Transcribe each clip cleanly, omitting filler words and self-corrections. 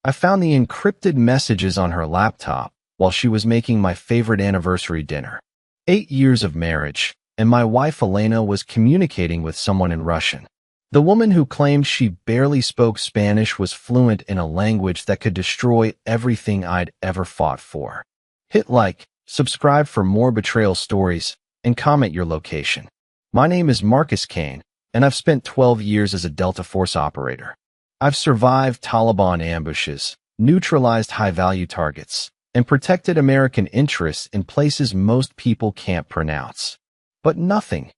I found the encrypted messages on her laptop while she was making my favorite anniversary dinner. 8 years of marriage, and my wife Elena was communicating with someone in Russian. The woman who claimed she barely spoke Spanish was fluent in a language that could destroy everything I'd ever fought for. Hit like, subscribe for more betrayal stories, and comment your location. My name is Marcus Kane, and I've spent 12 years as a Delta Force operator. I've survived Taliban ambushes, neutralized high-value targets, and protected American interests in places most people can't pronounce. But nothing,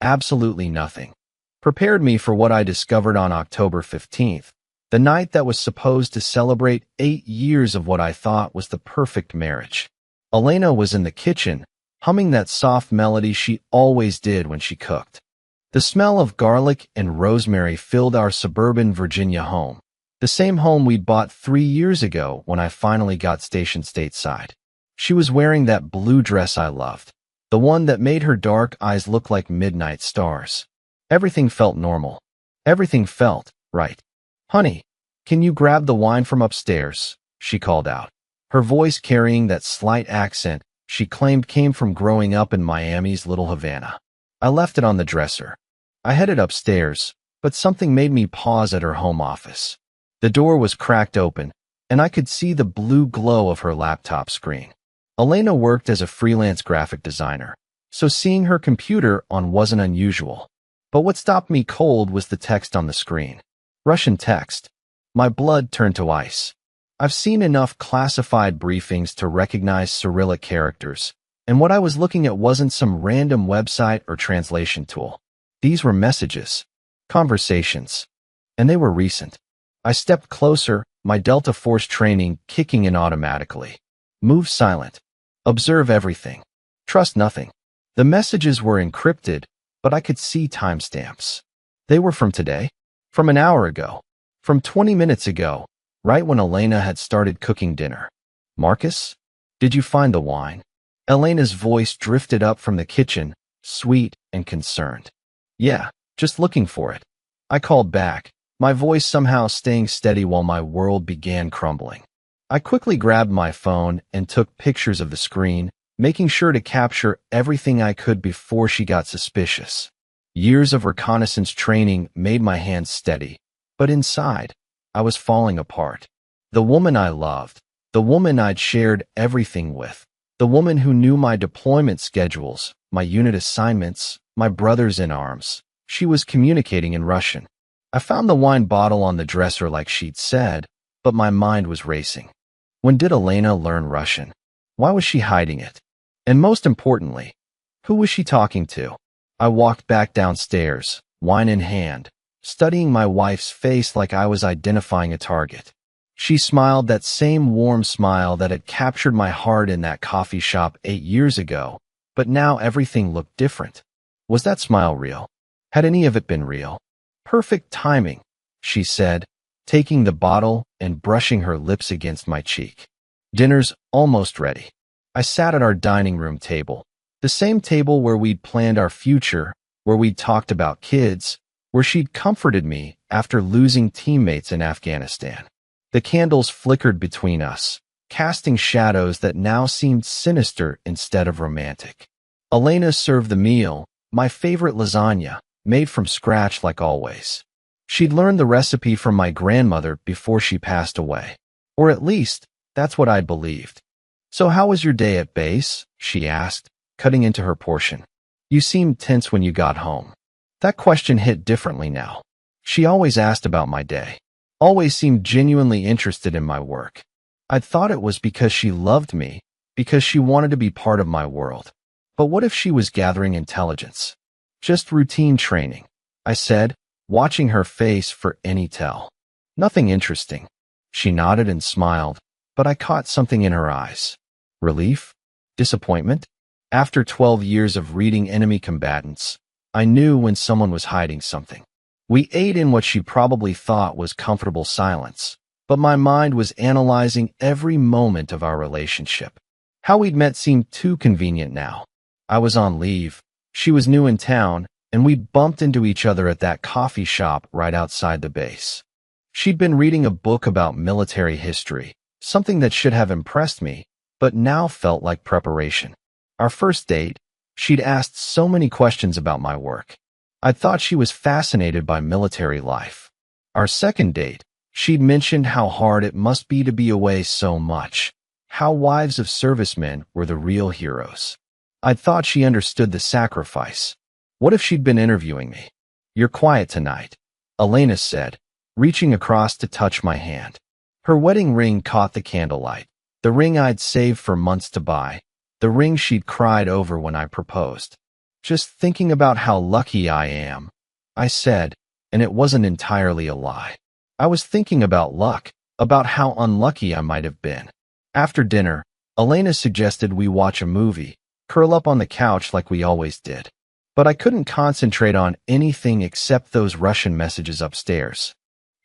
absolutely nothing, prepared me for what I discovered on October 15th, the night that was supposed to celebrate 8 years of what I thought was the perfect marriage. Elena was in the kitchen, humming that soft melody she always did when she cooked. The smell of garlic and rosemary filled our suburban Virginia home, the same home we'd bought 3 years ago when I finally got stationed stateside. She was wearing that blue dress I loved, the one that made her dark eyes look like midnight stars. Everything felt normal. Everything felt right. "Honey, can you grab the wine from upstairs?" she called out, her voice carrying that slight accent she claimed came from growing up in Miami's Little Havana. I left it on the dresser. I headed upstairs, but something made me pause at her home office. The door was cracked open, and I could see the blue glow of her laptop screen. Elena worked as a freelance graphic designer, so seeing her computer on wasn't unusual. But what stopped me cold was the text on the screen. Russian text. My blood turned to ice. I've seen enough classified briefings to recognize Cyrillic characters, and what I was looking at wasn't some random website or translation tool. These were messages, conversations, and they were recent. I stepped closer, my Delta Force training kicking in automatically. Move silent. Observe everything. Trust nothing. The messages were encrypted, but I could see timestamps. They were from today, from an hour ago, from 20 minutes ago, right when Elena had started cooking dinner. "Marcus, did you find the wine?" Elena's voice drifted up from the kitchen, sweet and concerned. "Yeah, just looking for it," I called back, my voice somehow staying steady while my world began crumbling. I quickly grabbed my phone and took pictures of the screen, making sure to capture everything I could before she got suspicious. Years of reconnaissance training made my hands steady, but inside, I was falling apart. The woman I loved, the woman I'd shared everything with, the woman who knew my deployment schedules, my unit assignments, my brothers in arms, she was communicating in Russian. I found the wine bottle on the dresser like she'd said, but my mind was racing. When did Elena learn Russian? Why was she hiding it? And most importantly, who was she talking to? I walked back downstairs, wine in hand, studying my wife's face like I was identifying a target. She smiled that same warm smile that had captured my heart in that coffee shop 8 years ago, but now everything looked different. Was that smile real? Had any of it been real? "Perfect timing," she said, taking the bottle and brushing her lips against my cheek. "Dinner's almost ready." I sat at our dining room table, the same table where we'd planned our future, where we'd talked about kids, where she'd comforted me after losing teammates in Afghanistan. The candles flickered between us, casting shadows that now seemed sinister instead of romantic. Elena served the meal, my favorite lasagna, made from scratch like always. She'd learned the recipe from my grandmother before she passed away. Or at least, that's what I'd believed. "So how was your day at base?" she asked, cutting into her portion. "You seemed tense when you got home." That question hit differently now. She always asked about my day, always seemed genuinely interested in my work. I'd thought it was because she loved me, because she wanted to be part of my world. But what if she was gathering intelligence? "Just routine training," I said, watching her face for any tell. "Nothing interesting." She nodded and smiled, but I caught something in her eyes. Relief? Disappointment? After 12 years of reading enemy combatants, I knew when someone was hiding something. We ate in what she probably thought was comfortable silence, but my mind was analyzing every moment of our relationship. How we'd met seemed too convenient now. I was on leave, she was new in town, and we'd bumped into each other at that coffee shop right outside the base. She'd been reading a book about military history, something that should have impressed me, but now felt like preparation. Our first date, she'd asked so many questions about my work. I thought she was fascinated by military life. Our second date, she'd mentioned how hard it must be to be away so much, how wives of servicemen were the real heroes. I thought she understood the sacrifice. What if she'd been interviewing me? "You're quiet tonight," Elena said, reaching across to touch my hand. Her wedding ring caught the candlelight, the ring I'd saved for months to buy, the ring she'd cried over when I proposed. "Just thinking about how lucky I am," I said, and it wasn't entirely a lie. I was thinking about luck, about how unlucky I might have been. After dinner, Elena suggested we watch a movie, curl up on the couch like we always did. But I couldn't concentrate on anything except those Russian messages upstairs.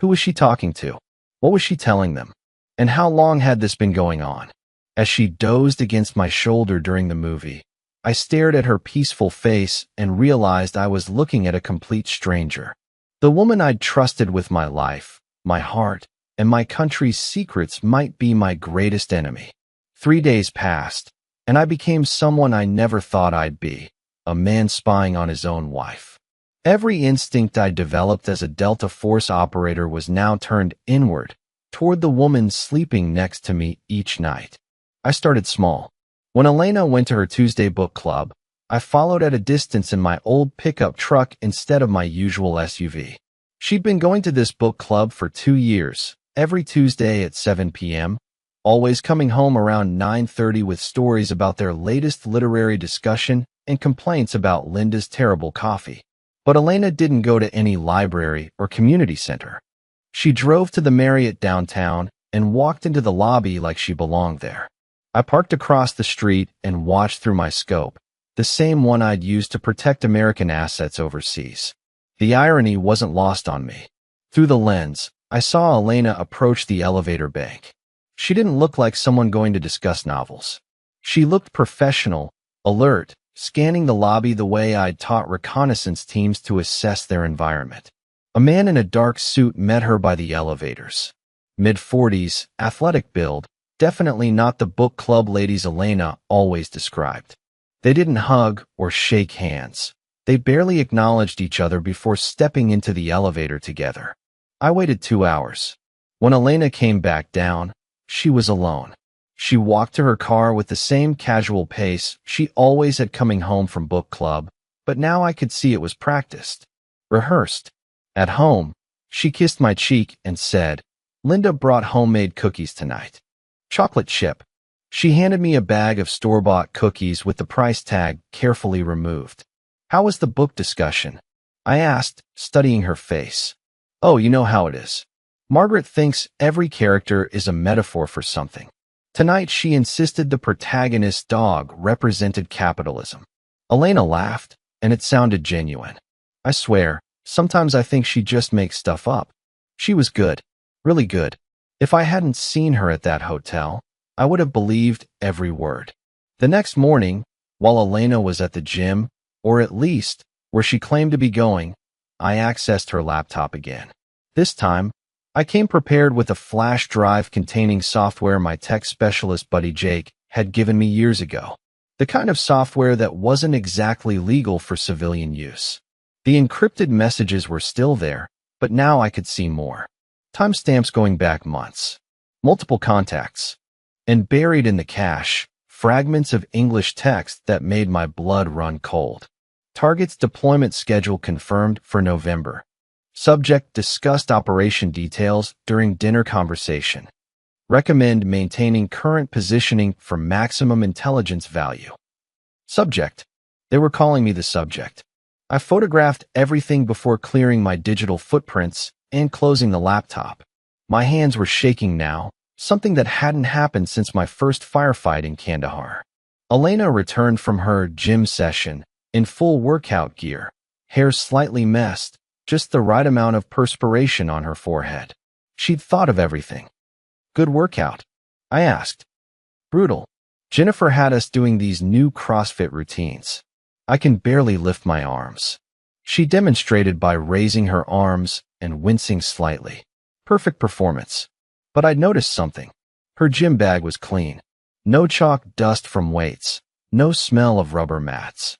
Who was she talking to? What was she telling them? And how long had this been going on? As she dozed against my shoulder during the movie, I stared at her peaceful face and realized I was looking at a complete stranger. The woman I'd trusted with my life, my heart, and my country's secrets might be my greatest enemy. 3 days passed, and I became someone I never thought I'd be, a man spying on his own wife. Every instinct I developed as a Delta Force operator was now turned inward, toward the woman sleeping next to me each night. I started small. When Elena went to her Tuesday book club, I followed at a distance in my old pickup truck instead of my usual SUV. She'd been going to this book club for 2 years, every Tuesday at 7 p.m., always coming home around 9:30 with stories about their latest literary discussion and complaints about Linda's terrible coffee. But Elena didn't go to any library or community center. She drove to the Marriott downtown and walked into the lobby like she belonged there. I parked across the street and watched through my scope, the same one I'd used to protect American assets overseas. The irony wasn't lost on me. Through the lens, I saw Elena approach the elevator bank. She didn't look like someone going to discuss novels. She looked professional, alert, scanning the lobby the way I'd taught reconnaissance teams to assess their environment. A man in a dark suit met her by the elevators. Mid-40s, athletic build, definitely not the book club ladies Elena always described. They didn't hug or shake hands. They barely acknowledged each other before stepping into the elevator together. I waited 2 hours. When Elena came back down, she was alone. She walked to her car with the same casual pace she always had coming home from book club, but now I could see it was practiced, rehearsed. At home, she kissed my cheek and said, "Linda brought homemade cookies tonight. Chocolate chip." She handed me a bag of store-bought cookies with the price tag carefully removed. "How was the book discussion?" I asked, studying her face. "Oh, you know how it is. Margaret thinks every character is a metaphor for something. Tonight she insisted the protagonist's dog represented capitalism." Elena laughed, and it sounded genuine. I swear, sometimes I think she just makes stuff up. She was good, really good. If I hadn't seen her at that hotel, I would have believed every word. The next morning, while Elena was at the gym, or at least where she claimed to be going, I accessed her laptop again. This time, I came prepared with a flash drive containing software my tech specialist buddy Jake had given me years ago. The kind of software that wasn't exactly legal for civilian use. The encrypted messages were still there, but now I could see more. Timestamps going back months. Multiple contacts. And buried in the cache, fragments of English text that made my blood run cold. Target's deployment schedule confirmed for November. Subject discussed operation details during dinner conversation. Recommend maintaining current positioning for maximum intelligence value. Subject. They were calling me the subject. I photographed everything before clearing my digital footprints and closing the laptop. My hands were shaking now, something that hadn't happened since my first firefight in Kandahar. Elena returned from her gym session in full workout gear, hair slightly messed, just the right amount of perspiration on her forehead. She'd thought of everything. "Good workout?" I asked. "Brutal. Jennifer had us doing these new CrossFit routines. I can barely lift my arms." She demonstrated by raising her arms and wincing slightly. Perfect performance. But I'd noticed something. Her gym bag was clean. No chalk dust from weights. No smell of rubber mats.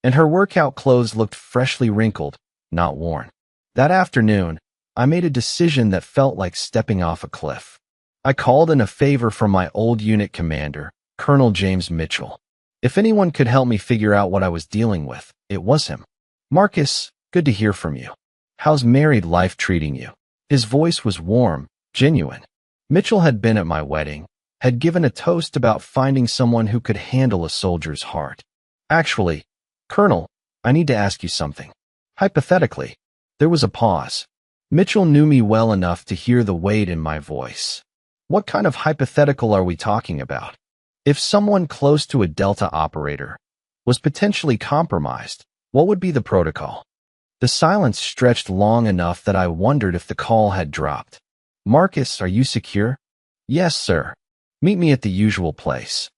And her workout clothes looked freshly wrinkled, not worn. That afternoon, I made a decision that felt like stepping off a cliff. I called in a favor from my old unit commander, Colonel James Mitchell. If anyone could help me figure out what I was dealing with, it was him. "Marcus, good to hear from you. How's married life treating you?" His voice was warm, genuine. Mitchell had been at my wedding, had given a toast about finding someone who could handle a soldier's heart. "Actually, Colonel, I need to ask you something. Hypothetically." There was a pause. Mitchell knew me well enough to hear the weight in my voice. "What kind of hypothetical are we talking about?" "If someone close to a Delta operator was potentially compromised, what would be the protocol?" The silence stretched long enough that I wondered if the call had dropped. "Marcus, are you secure?" "Yes, sir. Meet me at the usual place."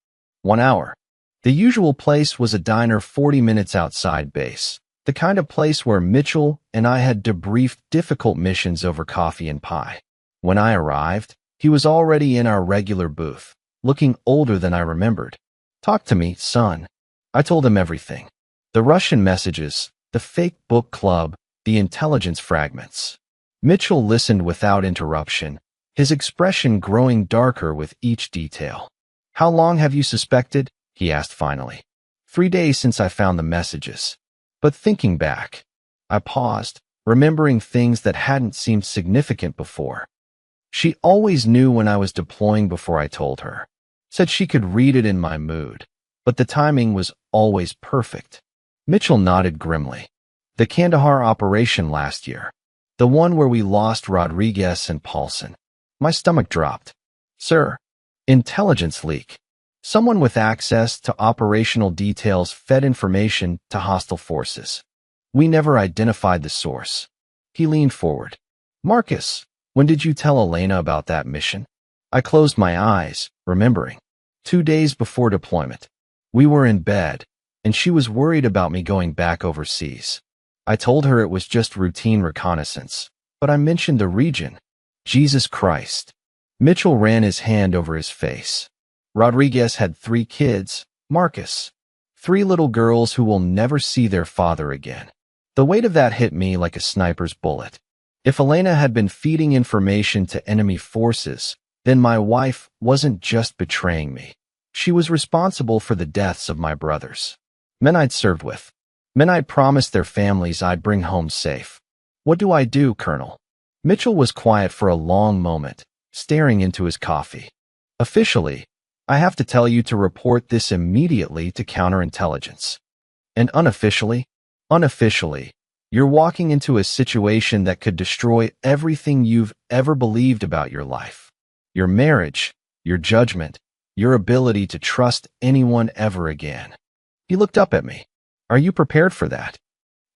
1 hour. The usual place was a diner 40 minutes outside base, the kind of place where Mitchell and I had debriefed difficult missions over coffee and pie. When I arrived, he was already in our regular booth, looking older than I remembered. "Talk to me, son." I told him everything. The Russian messages, the fake book club, the intelligence fragments. Mitchell listened without interruption, his expression growing darker with each detail. "How long have you suspected?" he asked finally. 3 days since I found the messages. But thinking back, I paused, remembering things that hadn't seemed significant before. She always knew when I was deploying before I told her. Said she could read it in my mood, but the timing was always perfect. Mitchell nodded grimly. "The Kandahar operation last year. The one where we lost Rodriguez and Paulson." My stomach dropped. "Sir, intelligence leak. Someone with access to operational details fed information to hostile forces. We never identified the source." He leaned forward. "Marcus, when did you tell Elena about that mission?" I closed my eyes, remembering. 2 days before deployment. We were in bed, and she was worried about me going back overseas. I told her it was just routine reconnaissance, but I mentioned the region. Jesus Christ. Mitchell ran his hand over his face. "Rodriguez had 3 kids, Marcus. 3 little girls who will never see their father again." The weight of that hit me like a sniper's bullet. If Elena had been feeding information to enemy forces, then my wife wasn't just betraying me. She was responsible for the deaths of my brothers. Men I'd served with. Men I'd promised their families I'd bring home safe. "What do I do, Colonel?" Mitchell was quiet for a long moment, staring into his coffee. "Officially, I have to tell you to report this immediately to counterintelligence. And unofficially, you're walking into a situation that could destroy everything you've ever believed about your life. Your marriage, your judgment, your ability to trust anyone ever again." He looked up at me. "Are you prepared for that?"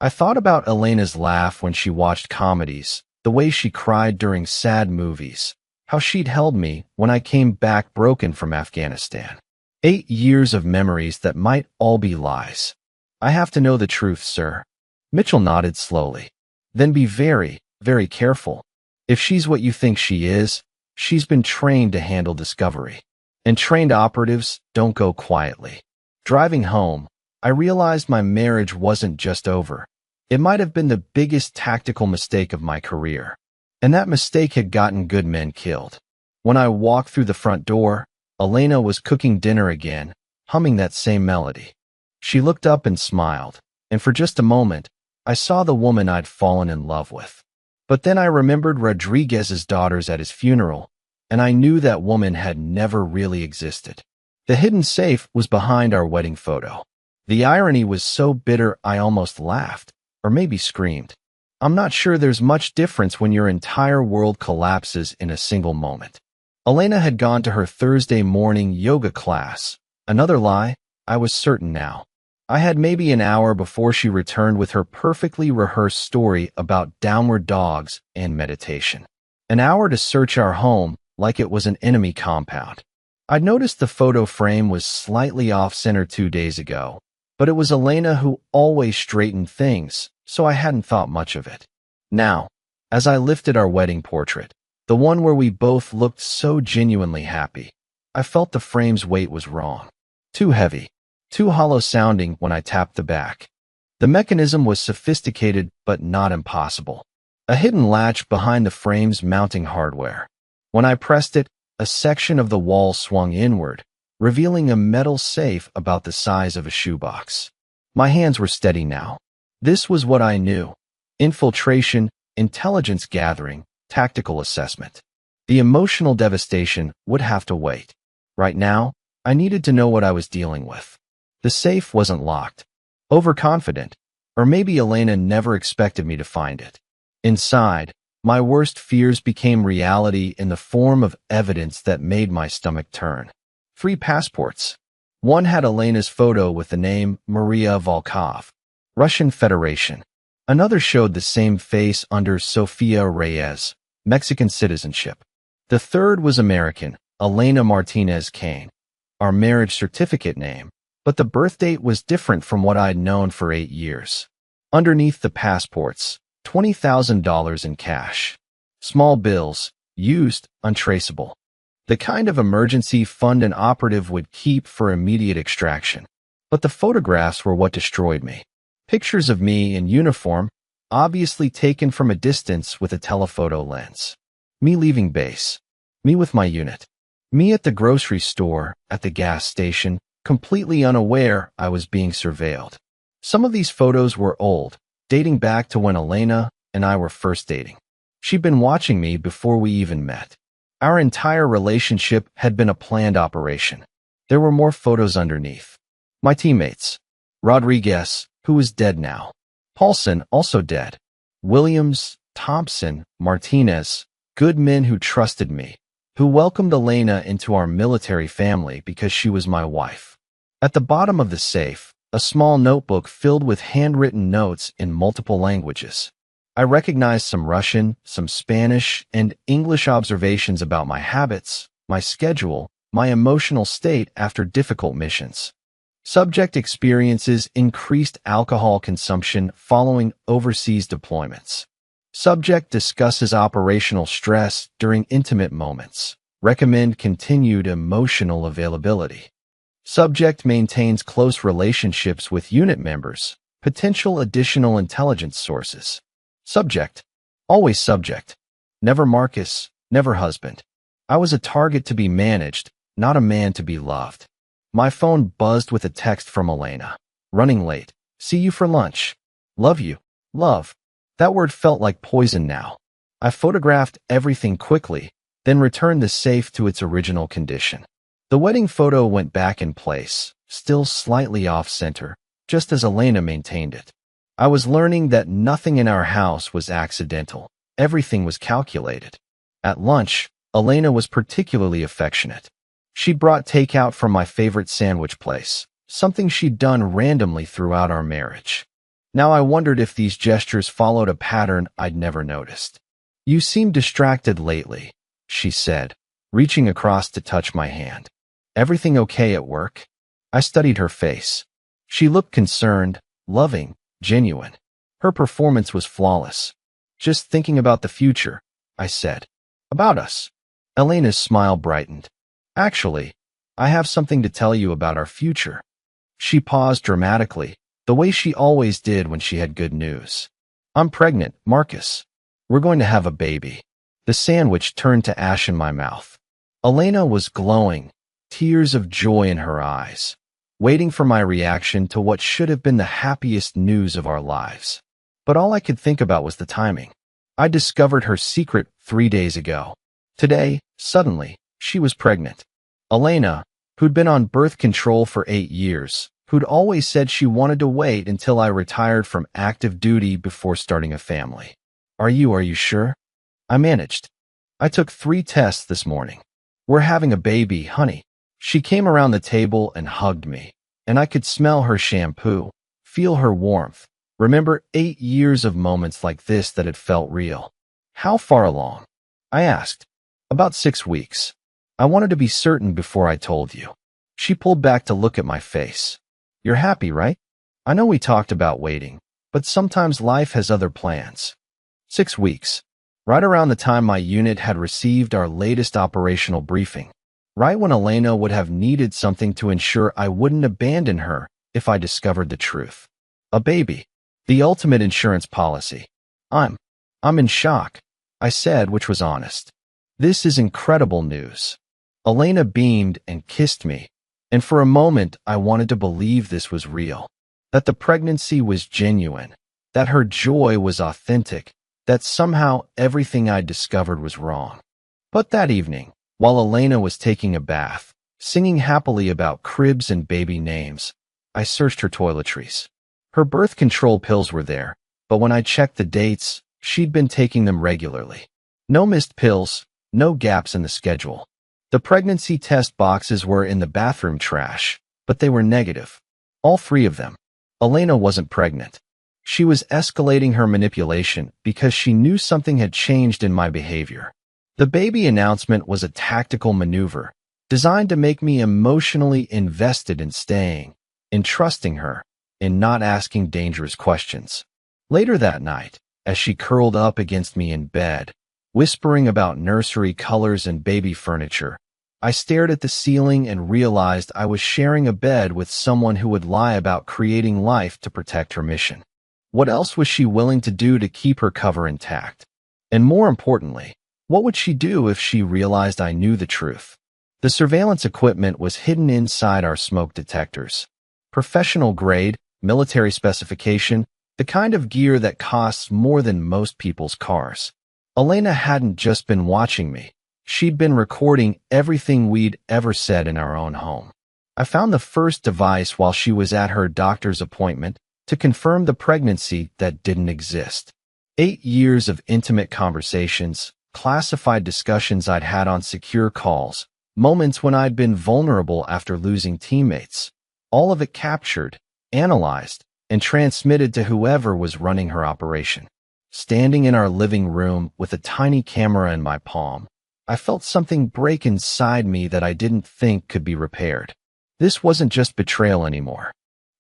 I thought about Elena's laugh when she watched comedies, the way she cried during sad movies, how she'd held me when I came back broken from Afghanistan. 8 years of memories that might all be lies. "I have to know the truth, sir." Mitchell nodded slowly. "Then be very, very careful. If she's what you think she is, she's been trained to handle discovery. And trained operatives don't go quietly." Driving home, I realized my marriage wasn't just over. It might have been the biggest tactical mistake of my career. And that mistake had gotten good men killed. When I walked through the front door, Elena was cooking dinner again, humming that same melody. She looked up and smiled, and for just a moment, I saw the woman I'd fallen in love with. But then I remembered Rodriguez's daughters at his funeral, and I knew that woman had never really existed. The hidden safe was behind our wedding photo. The irony was so bitter I almost laughed, or maybe screamed. I'm not sure there's much difference when your entire world collapses in a single moment. Elena had gone to her Thursday morning yoga class. Another lie, I was certain now. I had maybe an hour before she returned with her perfectly rehearsed story about downward dogs and meditation. An hour to search our home like it was an enemy compound. I'd noticed the photo frame was slightly off-center 2 days ago, but it was Elena who always straightened things, so I hadn't thought much of it. Now, as I lifted our wedding portrait, The one where we both looked so genuinely happy. I felt the frame's weight was wrong. Too heavy. Too hollow-sounding when I tapped the back. The mechanism was sophisticated but not impossible. A hidden latch behind the frame's mounting hardware. When I pressed it, a section of the wall swung inward, revealing a metal safe about the size of a shoebox. My hands were steady now. This was what I knew. Infiltration, intelligence gathering, tactical assessment. The emotional devastation would have to wait. Right now, I needed to know what I was dealing with. The safe wasn't locked. Overconfident, or maybe Elena never expected me to find it. Inside, my worst fears became reality in the form of evidence that made my stomach turn. 3 passports. One had Elena's photo with the name Maria Volkov, Russian Federation. Another showed the same face under Sofia Reyes, Mexican citizenship. The third was American, Elena Martinez Kane, our marriage certificate name, but the birth date was different from what I'd known for 8 years. Underneath the passports, $20,000 in cash. Small bills, used, untraceable. The kind of emergency fund an operative would keep for immediate extraction. But the photographs were what destroyed me. Pictures of me in uniform, obviously taken from a distance with a telephoto lens. Me leaving base. Me with my unit. Me at the grocery store, at the gas station, completely unaware I was being surveilled. Some of these photos were old, dating back to when Elena and I were first dating. She'd been watching me before we even met. Our entire relationship had been a planned operation. There were more photos underneath. My teammates. Rodriguez, who was dead now. Paulson, also dead. Williams, Thompson, Martinez, good men who trusted me, who welcomed Elena into our military family because she was my wife. At the bottom of the safe, a small notebook filled with handwritten notes in multiple languages. I recognized some Russian, some Spanish, and English observations about my habits, my schedule, my emotional state after difficult missions. Subject experiences increased alcohol consumption following overseas deployments. Subject discusses operational stress during intimate moments. Recommend continued emotional availability. Subject maintains close relationships with unit members, potential additional intelligence sources. Subject. Always subject. Never Marcus, never husband. I was a target to be managed, not a man to be loved. My phone buzzed with a text from Elena. Running late. See you for lunch. Love you. Love. That word felt like poison now. I photographed everything quickly, then returned the safe to its original condition. The wedding photo went back in place, still slightly off-center, just as Elena maintained it. I was learning that nothing in our house was accidental. Everything was calculated. At lunch, Elena was particularly affectionate. She brought takeout from my favorite sandwich place, something she'd done randomly throughout our marriage. Now I wondered if these gestures followed a pattern I'd never noticed. You seem distracted lately, she said, reaching across to touch my hand. Everything okay at work? I studied her face. She looked concerned, loving, genuine. Her performance was flawless. Just thinking about the future, I said. About us. Elena's smile brightened. Actually, I have something to tell you about our future. She paused dramatically, the way she always did when she had good news. I'm pregnant, Marcus. We're going to have a baby. The sandwich turned to ash in my mouth. Elena was glowing, tears of joy in her eyes, waiting for my reaction to what should have been the happiest news of our lives. But all I could think about was the timing. I discovered her secret 3 days ago. Today, suddenly, she was pregnant. Elena, who'd been on birth control for 8 years, who'd always said she wanted to wait until I retired from active duty before starting a family. Are you sure? I managed. I took 3 tests this morning. We're having a baby, honey. She came around the table and hugged me, and I could smell her shampoo, feel her warmth, remember 8 years of moments like this that had felt real. How far along? I asked. About 6 weeks. I wanted to be certain before I told you. She pulled back to look at my face. You're happy, right? I know we talked about waiting, but sometimes life has other plans. 6 weeks. right around the time my unit had received our latest operational briefing, right when Elena would have needed something to ensure I wouldn't abandon her if I discovered the truth. A baby. The ultimate insurance policy. I'm in shock, I said, which was honest. This is incredible news. Elena beamed and kissed me, and for a moment I wanted to believe this was real, that the pregnancy was genuine, that her joy was authentic, that somehow everything I'd discovered was wrong. But that evening, while Elena was taking a bath, singing happily about cribs and baby names, I searched her toiletries. Her birth control pills were there, but when I checked the dates, she'd been taking them regularly. No missed pills, no gaps in the schedule. The pregnancy test boxes were in the bathroom trash, but they were negative. All three of them. Elena wasn't pregnant. She was escalating her manipulation because she knew something had changed in my behavior. The baby announcement was a tactical maneuver designed to make me emotionally invested in staying, in trusting her, in not asking dangerous questions. Later that night, as she curled up against me in bed, whispering about nursery colors and baby furniture, I stared at the ceiling and realized I was sharing a bed with someone who would lie about creating life to protect her mission. What else was she willing to do to keep her cover intact? And more importantly, what would she do if she realized I knew the truth? The surveillance equipment was hidden inside our smoke detectors. Professional grade, military specification, the kind of gear that costs more than most people's cars. Elena hadn't just been watching me. She'd been recording everything we'd ever said in our own home. I found the first device while she was at her doctor's appointment to confirm the pregnancy that didn't exist. 8 years of intimate conversations, classified discussions I'd had on secure calls, moments when I'd been vulnerable after losing teammates. All of it captured, analyzed, and transmitted to whoever was running her operation. Standing in our living room with a tiny camera in my palm, I felt something break inside me that I didn't think could be repaired. This wasn't just betrayal anymore.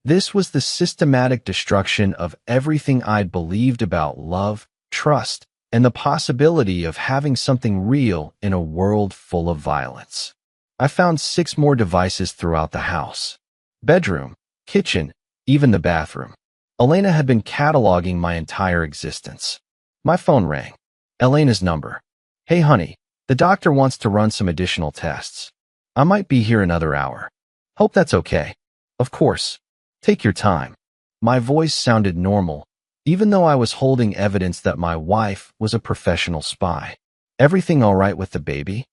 This was the systematic destruction of everything I'd believed about love, trust, and the possibility of having something real in a world full of violence. I found 6 more devices throughout the house. Bedroom, kitchen, even the bathroom. Elena had been cataloging my entire existence. My phone rang. Elena's number. Hey honey, the doctor wants to run some additional tests. I might be here another hour. Hope that's okay. Of course. Take your time. My voice sounded normal, even though I was holding evidence that my wife was a professional spy. Everything all right with the baby?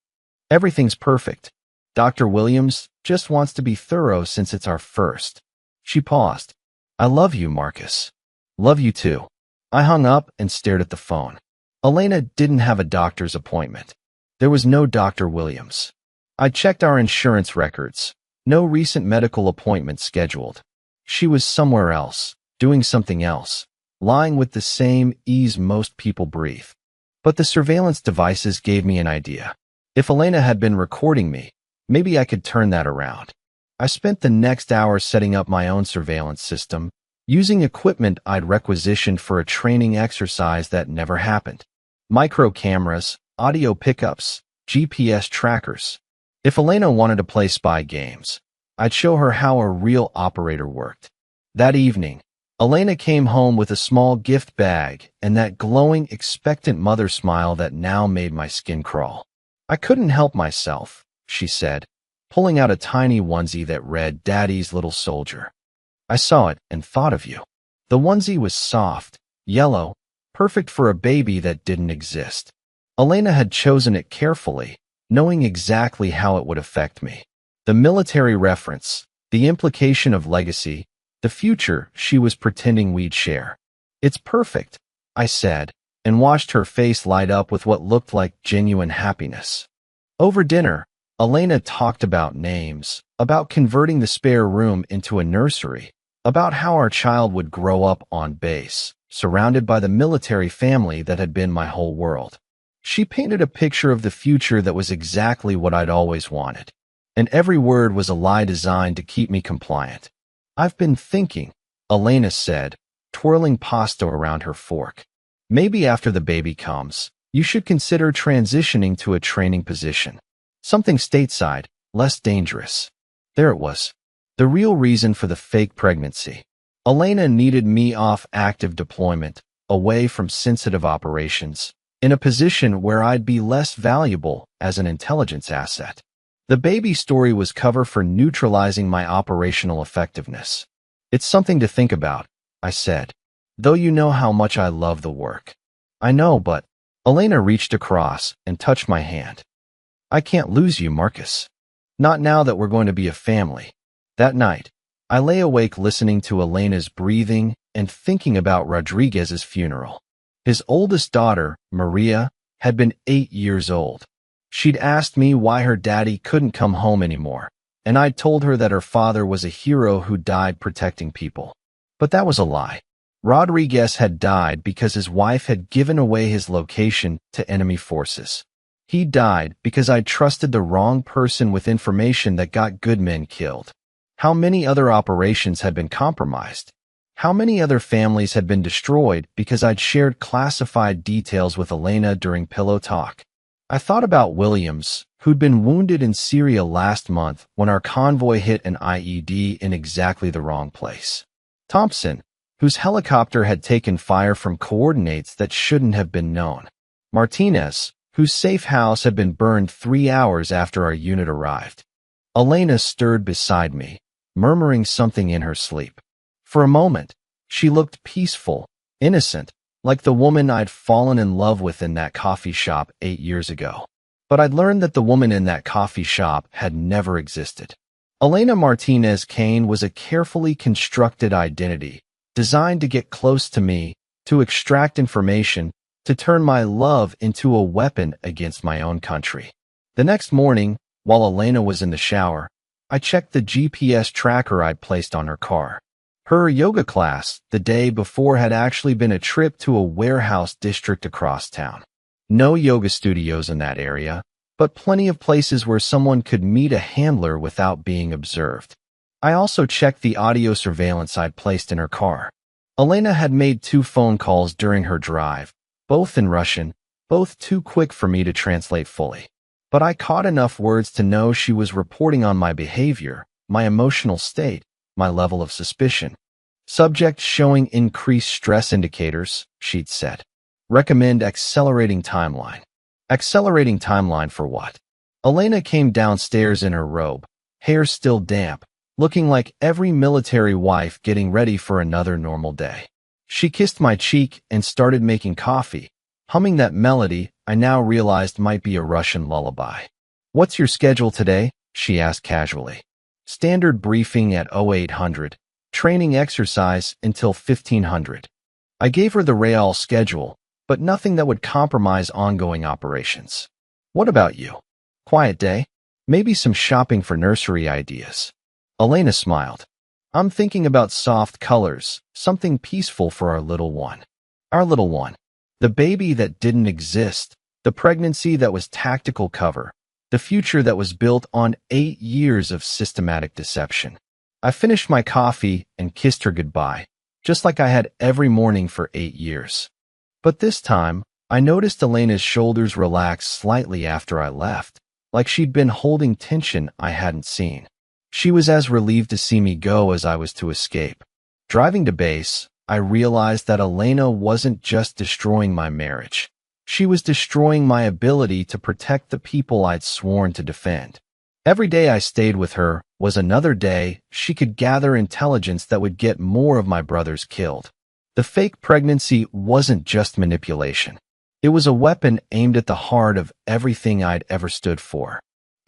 Everything's perfect. Dr. Williams just wants to be thorough since it's our first. She paused. I love you, Marcus. Love you too. I hung up and stared at the phone. Elena didn't have a doctor's appointment. There was no Dr. Williams. I checked our insurance records. No recent medical appointment scheduled. She was somewhere else, doing something else, lying with the same ease most people breathe. But the surveillance devices gave me an idea. If Elena had been recording me, maybe I could turn that around. I spent the next hour setting up my own surveillance system, using equipment I'd requisitioned for a training exercise that never happened. Micro cameras, audio pickups, GPS trackers. If Elena wanted to play spy games, I'd show her how a real operator worked. That evening, Elena came home with a small gift bag and that glowing, expectant mother smile that now made my skin crawl. I couldn't help myself, she said, pulling out a tiny onesie that read Daddy's Little Soldier. I saw it and thought of you. The onesie was soft, yellow, perfect for a baby that didn't exist. Elena had chosen it carefully, knowing exactly how it would affect me. The military reference, the implication of legacy, the future she was pretending we'd share. It's perfect, I said, and watched her face light up with what looked like genuine happiness. Over dinner, Elena talked about names, about converting the spare room into a nursery, about how our child would grow up on base, surrounded by the military family that had been my whole world. She painted a picture of the future that was exactly what I'd always wanted. And every word was a lie designed to keep me compliant. I've been thinking, Elena said, twirling pasta around her fork. Maybe after the baby comes, You should consider transitioning to a training position. Something stateside, less dangerous. There it was. The real reason for the fake pregnancy. Elena needed me off active deployment, away from sensitive operations, in a position where I'd be less valuable as an intelligence asset. The baby story was cover for neutralizing my operational effectiveness. It's something to think about, I said, though you know how much I love the work. I know, but Elena reached across and touched my hand. I can't lose you, Marcus. Not now that we're going to be a family. That night, I lay awake listening to Elena's breathing and thinking about Rodriguez's funeral. His oldest daughter, Maria, had been 8 years old. She'd asked me why her daddy couldn't come home anymore, and I'd told her that her father was a hero who died protecting people. But that was a lie. Rodriguez had died because his wife had given away his location to enemy forces. He died because I trusted the wrong person with information that got good men killed. How many other operations had been compromised? How many other families had been destroyed because I'd shared classified details with Elena during pillow talk? I thought about Williams, who'd been wounded in Syria last month when our convoy hit an IED in exactly the wrong place. Thompson, whose helicopter had taken fire from coordinates that shouldn't have been known. Martinez, whose safe house had been burned 3 hours after our unit arrived. Elena stirred beside me, murmuring something in her sleep. For a moment, she looked peaceful, innocent, like the woman I'd fallen in love with in that coffee shop 8 years ago. But I'd learned that the woman in that coffee shop had never existed. Elena Martinez Kane was a carefully constructed identity, designed to get close to me, to extract information, to turn my love into a weapon against my own country. The next morning, while Elena was in the shower, I checked the GPS tracker I'd placed on her car. Her yoga class the day before had actually been a trip to a warehouse district across town. No yoga studios in that area, but plenty of places where someone could meet a handler without being observed. I also checked the audio surveillance I'd placed in her car. Elena had made 2 phone calls during her drive, both in Russian, both too quick for me to translate fully. But I caught enough words to know she was reporting on my behavior, my emotional state, my level of suspicion. Subject showing increased stress indicators, she'd said. Recommend accelerating timeline. Accelerating timeline for what? Elena came downstairs in her robe, hair still damp, looking like every military wife getting ready for another normal day. She kissed my cheek and started making coffee, humming that melody I now realized might be a Russian lullaby. What's your schedule today? She asked casually. Standard briefing at 0800, training exercise until 1500. I gave her the real schedule, but nothing that would compromise ongoing operations. What about you? Quiet day? Maybe some shopping for nursery ideas. Elena smiled. I'm thinking about soft colors, something peaceful for our little one. Our little one. The baby that didn't exist, the pregnancy that was tactical cover, the future that was built on 8 years of systematic deception. I finished my coffee and kissed her goodbye, just like I had every morning for 8 years. But this time, I noticed Elena's shoulders relax slightly after I left, like she'd been holding tension I hadn't seen. She was as relieved to see me go as I was to escape. Driving to base, I realized that Elena wasn't just destroying my marriage. She was destroying my ability to protect the people I'd sworn to defend. Every day I stayed with her was another day she could gather intelligence that would get more of my brothers killed. The fake pregnancy wasn't just manipulation. It was a weapon aimed at the heart of everything I'd ever stood for.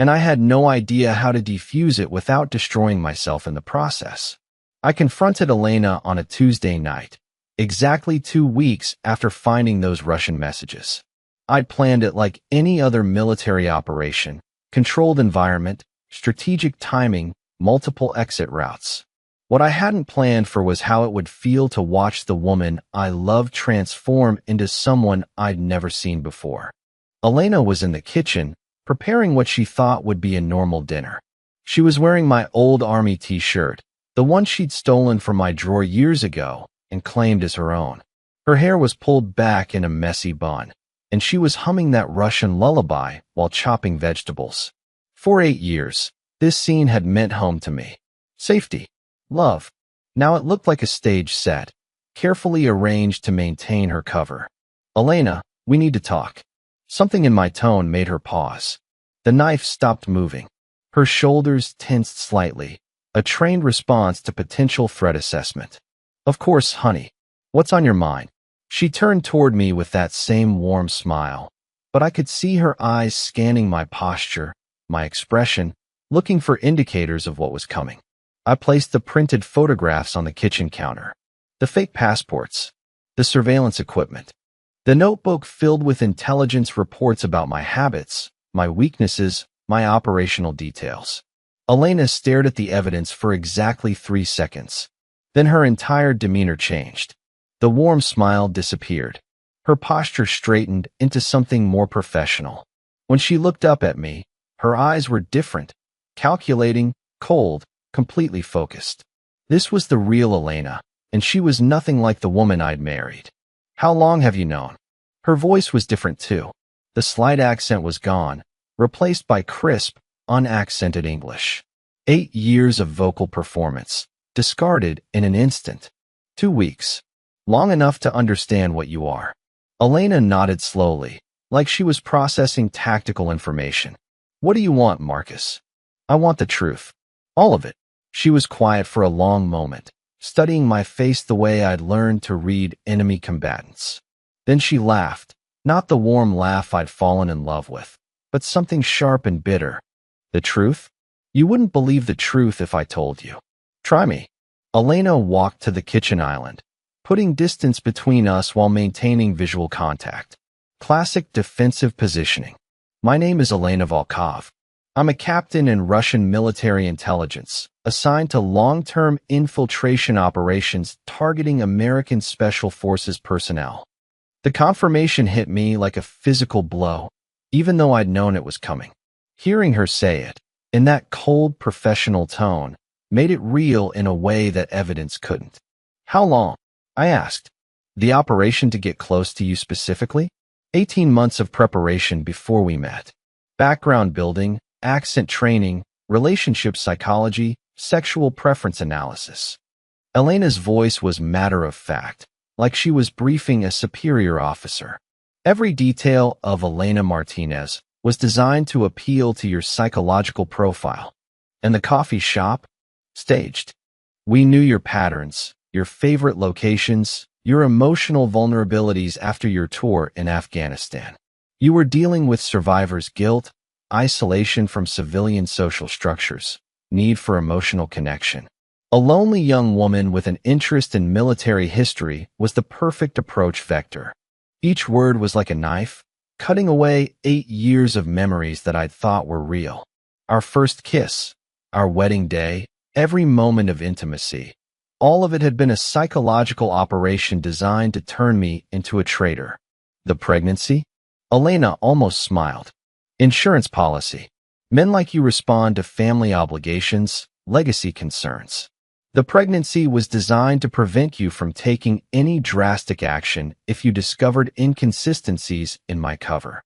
And I had no idea how to defuse it without destroying myself in the process. I confronted Elena on a Tuesday night, exactly 2 weeks after finding those Russian messages. I'd planned it like any other military operation, controlled environment, strategic timing, multiple exit routes. What I hadn't planned for was how it would feel to watch the woman I loved transform into someone I'd never seen before. Elena was in the kitchen, preparing what she thought would be a normal dinner. She was wearing my old army t-shirt, the one she'd stolen from my drawer years ago and claimed as her own. Her hair was pulled back in a messy bun, and she was humming that Russian lullaby while chopping vegetables. For 8 years, this scene had meant home to me. Safety. Love. Now it looked like a stage set, carefully arranged to maintain her cover. Elena, we need to talk. Something in my tone made her pause. The knife stopped moving. Her shoulders tensed slightly, a trained response to potential threat assessment. Of course, honey. What's on your mind? She turned toward me with that same warm smile, but I could see her eyes scanning my posture, my expression, looking for indicators of what was coming. I placed the printed photographs on the kitchen counter, the fake passports, the surveillance equipment, the notebook filled with intelligence reports about my habits, my weaknesses, my operational details. Elena stared at the evidence for exactly 3 seconds. Then her entire demeanor changed. The warm smile disappeared. Her posture straightened into something more professional. When she looked up at me, her eyes were different, calculating, cold, completely focused. This was the real Elena, and she was nothing like the woman I'd married. How long have you known? Her voice was different too. The slight accent was gone, replaced by crisp, unaccented English. 8 years of vocal performance, discarded in an instant. 2 weeks. Long enough to understand what you are. Elena nodded slowly, like she was processing tactical information. What do you want, Marcus? I want the truth. All of it. She was quiet for a long moment, studying my face the way I'd learned to read enemy combatants. Then she laughed, not the warm laugh I'd fallen in love with, but something sharp and bitter. The truth? You wouldn't believe the truth if I told you. Try me. Elena walked to the kitchen island, putting distance between us while maintaining visual contact. Classic defensive positioning. My name is Elena Volkov. I'm a captain in Russian military intelligence, assigned to long-term infiltration operations targeting American Special Forces personnel. The confirmation hit me like a physical blow, even though I'd known it was coming. Hearing her say it, in that cold, professional tone, made it real in a way that evidence couldn't. How long? I asked. The operation to get close to you specifically? 18 months of preparation before we met. Background building, accent training, relationship psychology, sexual preference analysis. Elena's voice was matter-of-fact, like she was briefing a superior officer. Every detail of Elena Martinez was designed to appeal to your psychological profile. And the coffee shop? Staged. We knew your patterns, your favorite locations, your emotional vulnerabilities after your tour in Afghanistan. You were dealing with survivors' guilt, isolation from civilian social structures, need for emotional connection. A lonely young woman with an interest in military history was the perfect approach vector. Each word was like a knife, cutting away 8 years of memories that I'd thought were real. Our first kiss, our wedding day, every moment of intimacy. All of it had been a psychological operation designed to turn me into a traitor. The pregnancy? Elena almost smiled. Insurance policy. Men like you respond to family obligations, legacy concerns. The pregnancy was designed to prevent you from taking any drastic action if you discovered inconsistencies in my cover.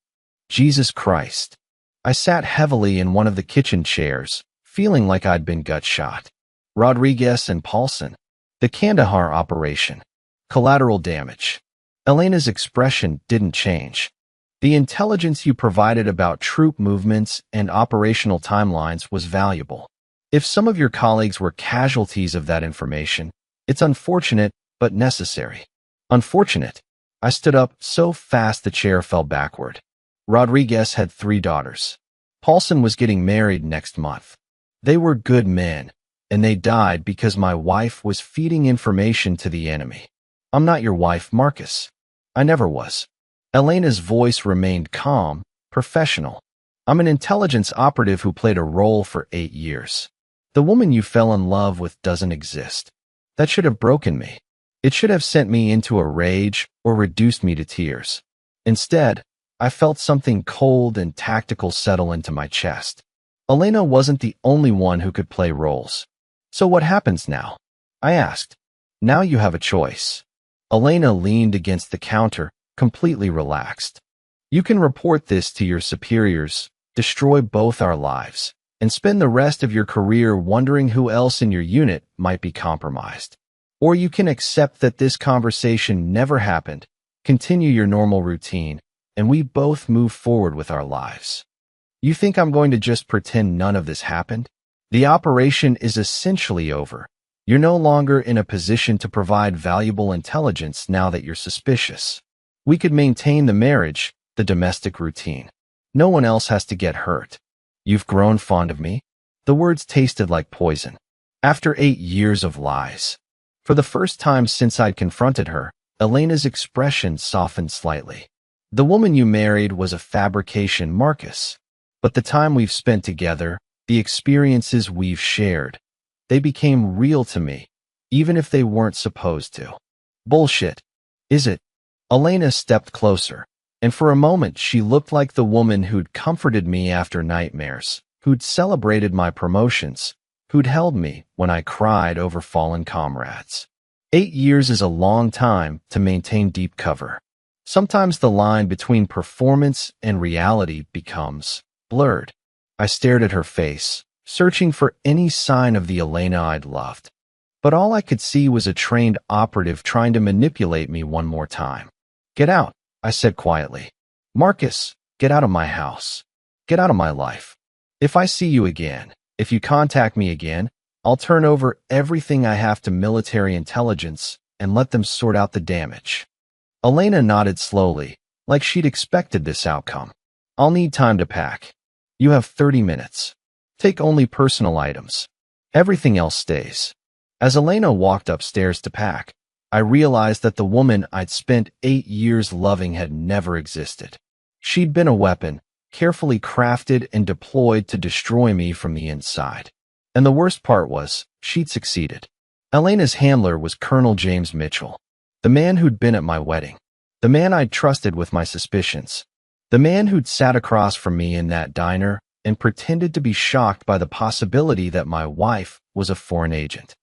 Jesus Christ. I sat heavily in one of the kitchen chairs, feeling like I'd been gut shot. Rodriguez and Paulson. The Kandahar operation. Collateral damage. Elena's expression didn't change. The intelligence you provided about troop movements and operational timelines was valuable. If some of your colleagues were casualties of that information, it's unfortunate but necessary. Unfortunate. I stood up so fast the chair fell backward. Rodriguez had 3 daughters. Paulson was getting married next month. They were good men, and they died because my wife was feeding information to the enemy. I'm not your wife, Marcus. I never was. Elena's voice remained calm, professional. I'm an intelligence operative who played a role for 8 years. The woman you fell in love with doesn't exist. That should have broken me. It should have sent me into a rage or reduced me to tears. Instead, I felt something cold and tactical settle into my chest. Elena wasn't the only one who could play roles. So what happens now? I asked. Now you have a choice. Elena leaned against the counter, completely relaxed. You can report this to your superiors, destroy both our lives, and spend the rest of your career wondering who else in your unit might be compromised. Or you can accept that this conversation never happened, continue your normal routine, and we both move forward with our lives. You think I'm going to just pretend none of this happened? The operation is essentially over. You're no longer in a position to provide valuable intelligence now that you're suspicious. We could maintain the marriage, the domestic routine. No one else has to get hurt. You've grown fond of me? The words tasted like poison. After 8 years of lies. For the first time since I'd confronted her, Elena's expression softened slightly. The woman you married was a fabrication, Marcus. But the time we've spent together, the experiences we've shared, they became real to me, even if they weren't supposed to. Bullshit. Is it? Elena stepped closer, and for a moment she looked like the woman who'd comforted me after nightmares, who'd celebrated my promotions, who'd held me when I cried over fallen comrades. 8 years is a long time to maintain deep cover. Sometimes the line between performance and reality becomes blurred. I stared at her face, searching for any sign of the Elena I'd loved. But all I could see was a trained operative trying to manipulate me one more time. Get out, I said quietly. Marcus, get out of my house. Get out of my life. If I see you again, if you contact me again, I'll turn over everything I have to military intelligence and let them sort out the damage. Elena nodded slowly, like she'd expected this outcome. I'll need time to pack. You have 30 minutes. Take only personal items. Everything else stays. As Elena walked upstairs to pack, I realized that the woman I'd spent 8 years loving had never existed. She'd been a weapon, carefully crafted and deployed to destroy me from the inside. And the worst part was, she'd succeeded. Elena's handler was Colonel James Mitchell, the man who'd been at my wedding, the man I'd trusted with my suspicions, the man who'd sat across from me in that diner and pretended to be shocked by the possibility that my wife was a foreign agent.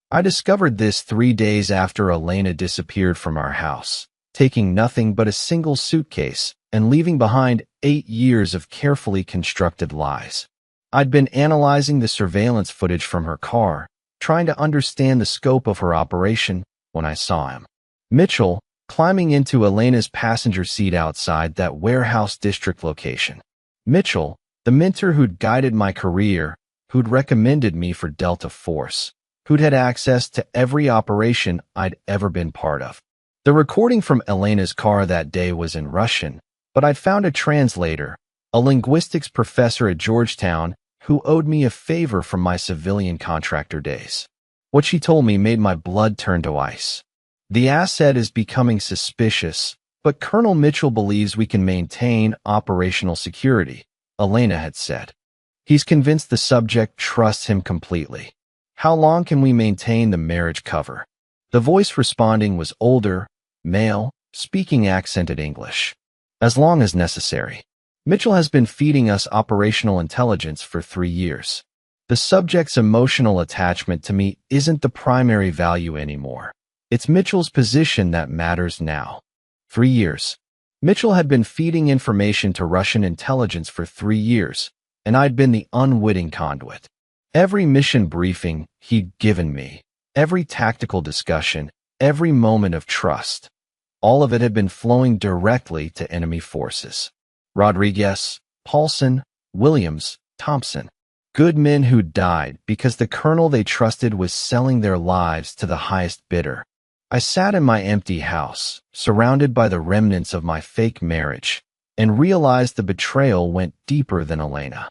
I discovered this 3 days after Elena disappeared from our house, taking nothing but a single suitcase and leaving behind 8 years of carefully constructed lies. I'd been analyzing the surveillance footage from her car, trying to understand the scope of her operation, when I saw him. Mitchell, climbing into Elena's passenger seat outside that warehouse district location. Mitchell, the mentor who'd guided my career, who'd recommended me for Delta Force, who'd had access to every operation I'd ever been part of. The recording from Elena's car that day was in Russian, but I'd found a translator, a linguistics professor at Georgetown, who owed me a favor from my civilian contractor days. What she told me made my blood turn to ice. The asset is becoming suspicious, but Colonel Mitchell believes we can maintain operational security, Elena had said. He's convinced the subject trusts him completely. How long can we maintain the marriage cover? The voice responding was older, male, speaking accented English. As long as necessary. Mitchell has been feeding us operational intelligence for 3 years. The subject's emotional attachment to me isn't the primary value anymore. It's Mitchell's position that matters now. 3 years. Mitchell had been feeding information to Russian intelligence for 3 years, and I'd been the unwitting conduit. Every mission briefing he'd given me, every tactical discussion, every moment of trust, all of it had been flowing directly to enemy forces. Rodriguez, Paulson, Williams, Thompson. Good men who died because the colonel they trusted was selling their lives to the highest bidder. I sat in my empty house, surrounded by the remnants of my fake marriage, and realized the betrayal went deeper than Elena.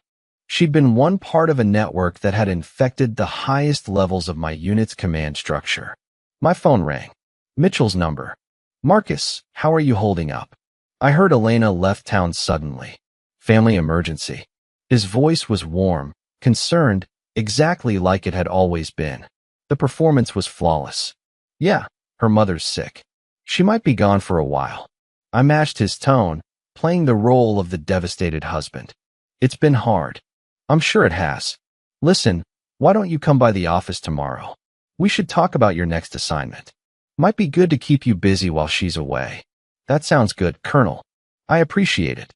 She'd been one part of a network that had infected the highest levels of my unit's command structure. My phone rang. Mitchell's number. Marcus, how are you holding up? I heard Elena left town suddenly. Family emergency. His voice was warm, concerned, exactly like it had always been. The performance was flawless. Yeah, her mother's sick. She might be gone for a while. I matched his tone, playing the role of the devastated husband. It's been hard. I'm sure it has. Listen, why don't you come by the office tomorrow? We should talk about your next assignment. Might be good to keep you busy while she's away. That sounds good, Colonel. I appreciate it.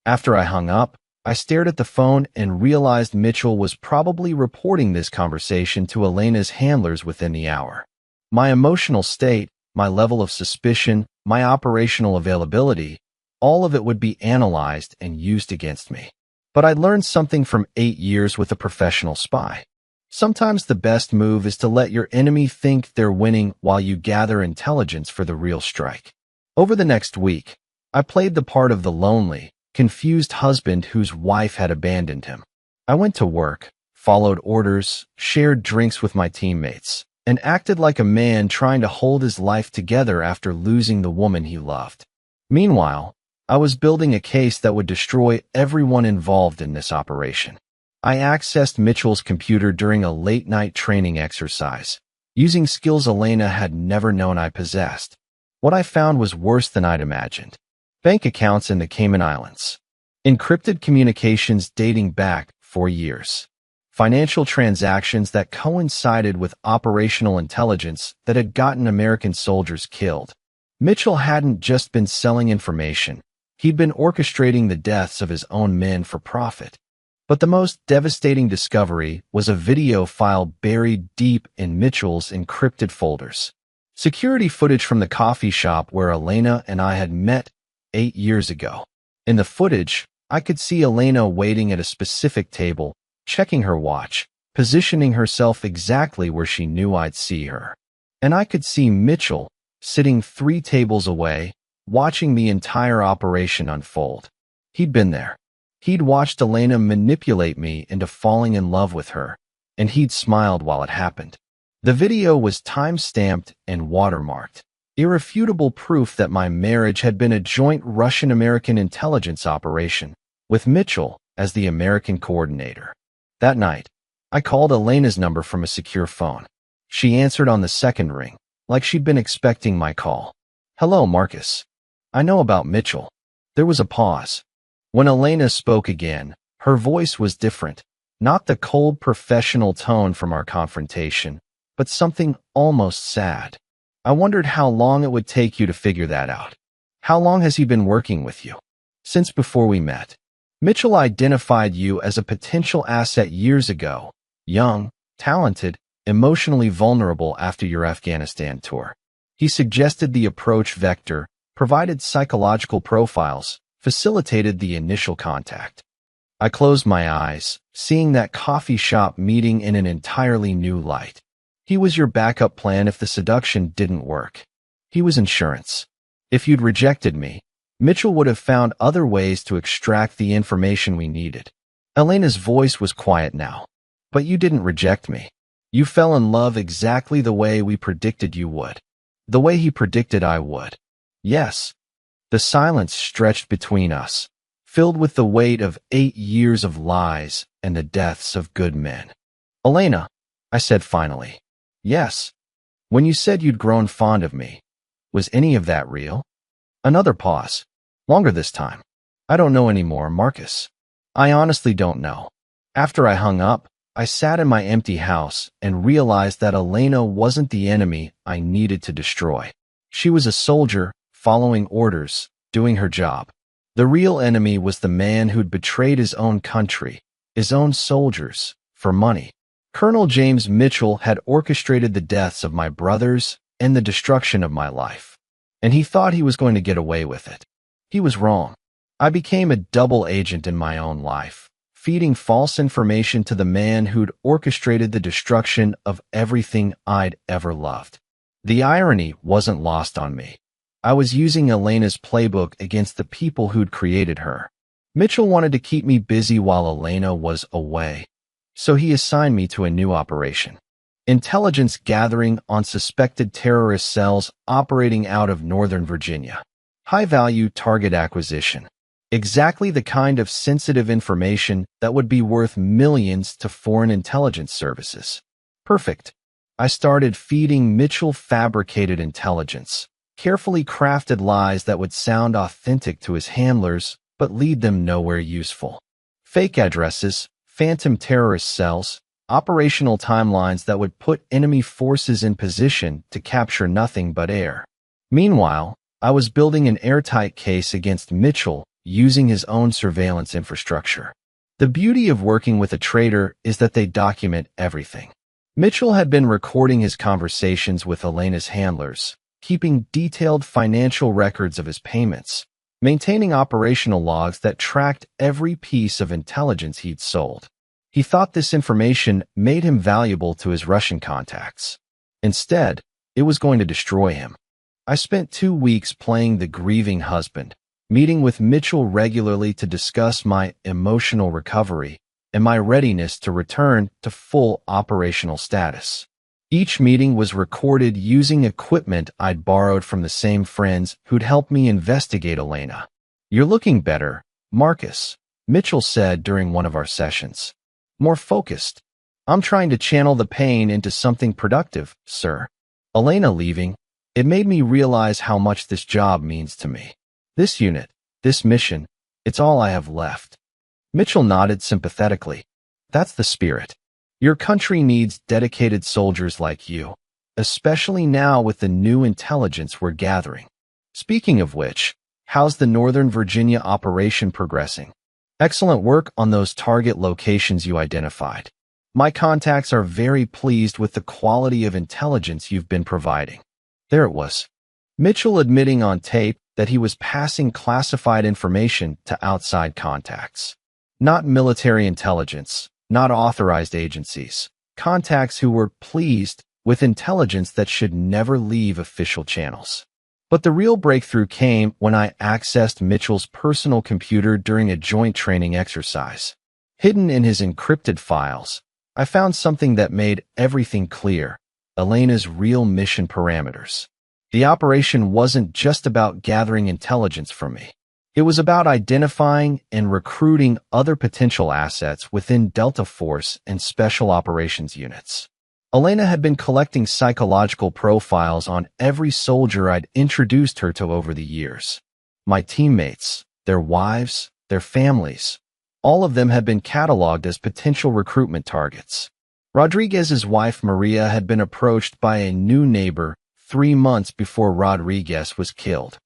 After I hung up, I stared at the phone and realized Mitchell was probably reporting this conversation to Elena's handlers within the hour. My emotional state, my level of suspicion, my operational availability, all of it would be analyzed and used against me. But I learned something from 8 years with a professional spy. Sometimes the best move is to let your enemy think they're winning while you gather intelligence for the real strike. Over the next week, I played the part of the lonely, confused husband whose wife had abandoned him. I went to work, followed orders, shared drinks with my teammates, and acted like a man trying to hold his life together after losing the woman he loved. Meanwhile, I was building a case that would destroy everyone involved in this operation. I accessed Mitchell's computer during a late-night training exercise, using skills Elena had never known I possessed. What I found was worse than I'd imagined. Bank accounts in the Cayman Islands. Encrypted communications dating back 4 years. Financial transactions that coincided with operational intelligence that had gotten American soldiers killed. Mitchell hadn't just been selling information. He'd been orchestrating the deaths of his own men for profit. But the most devastating discovery was a video file buried deep in Mitchell's encrypted folders. Security footage from the coffee shop where Elena and I had met 8 years ago. In the footage, I could see Elena waiting at a specific table, checking her watch, positioning herself exactly where she knew I'd see her. And I could see Mitchell, sitting 3 tables away, watching the entire operation unfold. He'd been there. He'd watched Elena manipulate me into falling in love with her, and he'd smiled while it happened. The video was time-stamped and watermarked, irrefutable proof that my marriage had been a joint Russian-American intelligence operation, with Mitchell as the American coordinator. That night, I called Elena's number from a secure phone. She answered on the second ring, like she'd been expecting my call. "Hello, Marcus. I know about Mitchell." There was a pause. When Elena spoke again, her voice was different, not the cold professional tone from our confrontation, but something almost sad. "I wondered how long it would take you to figure that out. How long has he been working with you?" "Since before we met. Mitchell identified you as a potential asset years ago, young, talented, emotionally vulnerable after your Afghanistan tour. He suggested the approach vector, provided psychological profiles, facilitated the initial contact." I closed my eyes, seeing that coffee shop meeting in an entirely new light. He was your backup plan if the seduction didn't work. He was insurance. If you'd rejected me, Mitchell would have found other ways to extract the information we needed. Elena's voice was quiet now. "But you didn't reject me. You fell in love exactly the way we predicted you would. The way he predicted I would." "Yes." The silence stretched between us, filled with the weight of 8 years of lies and the deaths of good men. "Elena," I said finally. "Yes." "When you said you'd grown fond of me, was any of that real?" Another pause. Longer this time. "I don't know anymore, Marcus. I honestly don't know." After I hung up, I sat in my empty house and realized that Elena wasn't the enemy I needed to destroy. She was a soldier, following orders, doing her job. The real enemy was the man who'd betrayed his own country, his own soldiers, for money. Colonel James Mitchell had orchestrated the deaths of my brothers and the destruction of my life. And he thought he was going to get away with it. He was wrong. I became a double agent in my own life, feeding false information to the man who'd orchestrated the destruction of everything I'd ever loved. The irony wasn't lost on me. I was using Elena's playbook against the people who'd created her. Mitchell wanted to keep me busy while Elena was away, so he assigned me to a new operation. Intelligence gathering on suspected terrorist cells operating out of Northern Virginia. High-value target acquisition. Exactly the kind of sensitive information that would be worth millions to foreign intelligence services. Perfect. I started feeding Mitchell fabricated intelligence, carefully crafted lies that would sound authentic to his handlers but lead them nowhere useful. Fake addresses, phantom terrorist cells, operational timelines that would put enemy forces in position to capture nothing but air. Meanwhile, I was building an airtight case against Mitchell using his own surveillance infrastructure. The beauty of working with a trader is that they document everything. Mitchell had been recording his conversations with Elena's handlers, keeping detailed financial records of his payments, maintaining operational logs that tracked every piece of intelligence he'd sold. He thought this information made him valuable to his Russian contacts. Instead, it was going to destroy him. I spent 2 weeks playing the grieving husband, meeting with Mitchell regularly to discuss my emotional recovery and my readiness to return to full operational status. Each meeting was recorded using equipment I'd borrowed from the same friends who'd helped me investigate Elena. "You're looking better, Marcus," Mitchell said during one of our sessions. "More focused. I'm trying to channel the pain into something productive, sir." Elena leaving, it made me realize how much this job means to me. This unit, this mission, it's all I have left. Mitchell nodded sympathetically. "That's the spirit. Your country needs dedicated soldiers like you, especially now with the new intelligence we're gathering. Speaking of which, how's the Northern Virginia operation progressing? Excellent work on those target locations you identified. My contacts are very pleased with the quality of intelligence you've been providing." There it was. Mitchell admitting on tape that he was passing classified information to outside contacts. Not military intelligence, not authorized agencies. Contacts who were pleased with intelligence that should never leave official channels. But the real breakthrough came when I accessed Mitchell's personal computer during a joint training exercise. Hidden in his encrypted files, I found something that made everything clear: Elena's real mission parameters. The operation wasn't just about gathering intelligence from me. It was about identifying and recruiting other potential assets within Delta Force and Special Operations units. Elena had been collecting psychological profiles on every soldier I'd introduced her to over the years. My teammates, their wives, their families, all of them had been cataloged as potential recruitment targets. Rodriguez's wife Maria had been approached by a new neighbor 3 months before Rodriguez was killed.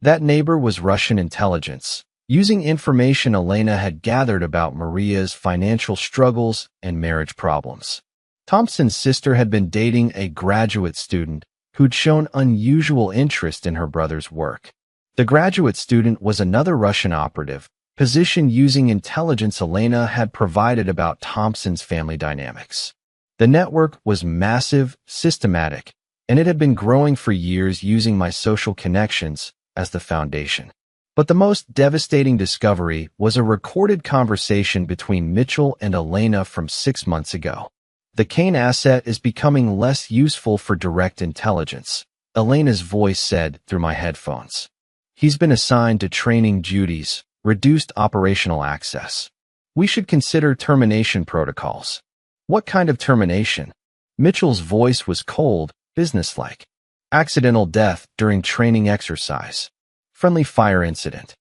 That neighbor was Russian intelligence, using information Elena had gathered about Maria's financial struggles and marriage problems. Thompson's sister had been dating a graduate student who'd shown unusual interest in her brother's work. The graduate student was another Russian operative, positioned using intelligence Elena had provided about Thompson's family dynamics. The network was massive, systematic, and it had been growing for years using my social connections as the foundation. But the most devastating discovery was a recorded conversation between Mitchell and Elena from 6 months ago. "The Kane asset is becoming less useful for direct intelligence," Elena's voice said through my headphones. "He's been assigned to training duties, reduced operational access. We should consider termination protocols." "What kind of termination?" Mitchell's voice was cold, businesslike. "Accidental death during training exercise. Friendly fire incident.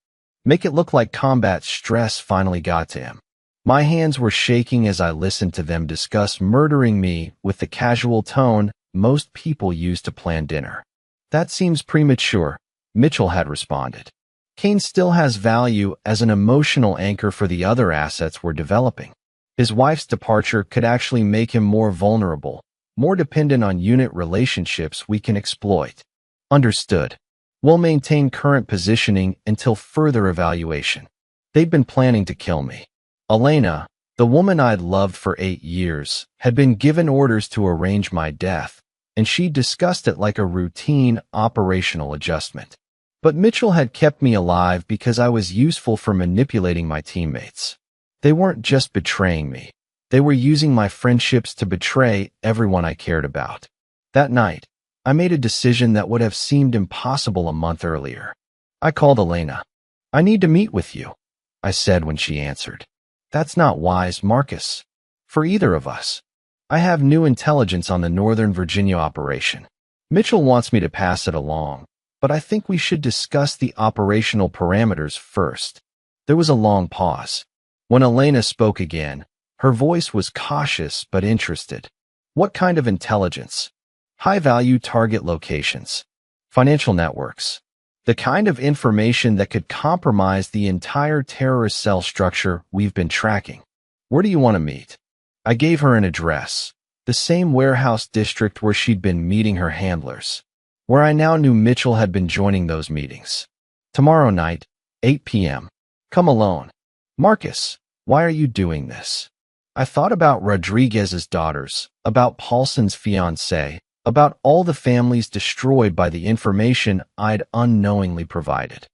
Make it look like combat stress finally got to him." My hands were shaking as I listened to them discuss murdering me with the casual tone most people use to plan dinner. "That seems premature," Mitchell had responded. "Kane still has value as an emotional anchor for the other assets we're developing. His wife's departure could actually make him more vulnerable, more dependent on unit relationships we can exploit." "Understood. We'll maintain current positioning until further evaluation." They'd been planning to kill me. Elena, the woman I'd loved for 8 years, had been given orders to arrange my death, and she discussed it like a routine operational adjustment. But Mitchell had kept me alive because I was useful for manipulating my teammates. They weren't just betraying me. They were using my friendships to betray everyone I cared about. That night, I made a decision that would have seemed impossible a month earlier. I called Elena. "I need to meet with you," I said when she answered. "That's not wise, Marcus. For either of us. I have new intelligence on the Northern Virginia operation. Mitchell wants me to pass it along, but I think we should discuss the operational parameters first." There was a long pause. When Elena spoke again, her voice was cautious but interested. "What kind of intelligence?" "High-value target locations. Financial networks. The kind of information that could compromise the entire terrorist cell structure we've been tracking. Where do you want to meet? I gave her an address, the same warehouse district where she'd been meeting her handlers, where I now knew Mitchell had been joining those meetings. Tomorrow night, 8 p.m. Come alone. Marcus, why are you doing this? I thought about Rodriguez's daughters, about Paulson's fiancée, about all the families destroyed by the information I'd unknowingly provided.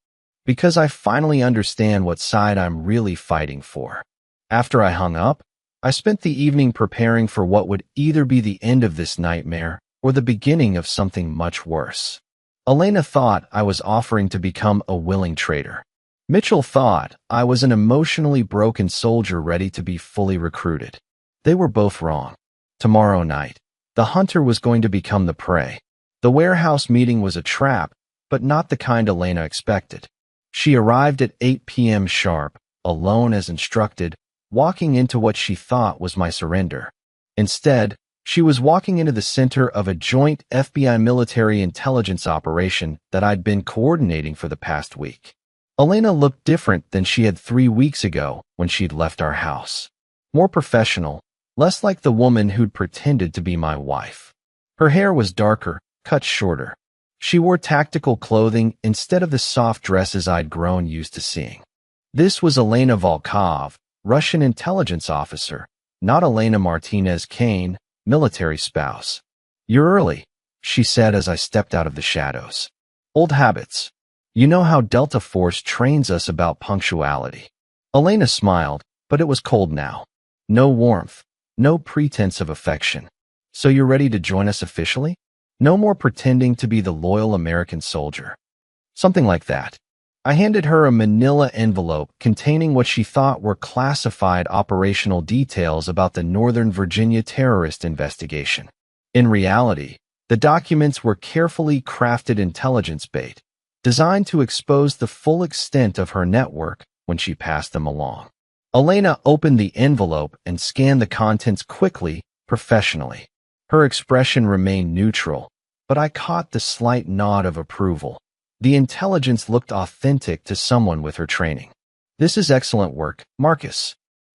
Because I finally understand what side I'm really fighting for. After I hung up, I spent the evening preparing for what would either be the end of this nightmare or the beginning of something much worse. Elena thought I was offering to become a willing traitor. Mitchell thought I was an emotionally broken soldier ready to be fully recruited. They were both wrong. Tomorrow night, the hunter was going to become the prey. The warehouse meeting was a trap, but not the kind Elena expected. She arrived at 8 p.m. sharp, alone as instructed, walking into what she thought was my surrender. Instead, she was walking into the center of a joint FBI military intelligence operation that I'd been coordinating for the past week. Elena looked different than she had 3 weeks ago when she'd left our house. More professional, less like the woman who'd pretended to be my wife. Her hair was darker, cut shorter. She wore tactical clothing instead of the soft dresses I'd grown used to seeing. This was Elena Volkov, Russian intelligence officer, not Elena Martinez-Kane, military spouse. "You're early," she said as I stepped out of the shadows. "Old habits. You know how Delta Force trains us about punctuality." Elena smiled, but it was cold now. No warmth, no pretense of affection. "So you're ready to join us officially? No more pretending to be the loyal American soldier." Something like that. I handed her a manila envelope containing what she thought were classified operational details about the Northern Virginia terrorist investigation. In reality, the documents were carefully crafted intelligence bait, designed to expose the full extent of her network when she passed them along. Elena opened the envelope and scanned the contents quickly, professionally. Her expression remained neutral, but I caught the slight nod of approval. The intelligence looked authentic to someone with her training. "This is excellent work, Marcus.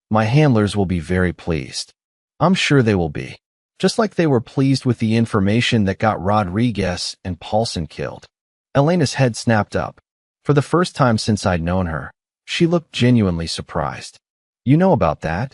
My handlers will be very pleased." I'm sure they will be. Just like they were pleased with the information that got Rodriguez and Paulson killed. Elena's head snapped up. For the first time since I'd known her, she looked genuinely surprised. "You know about that?"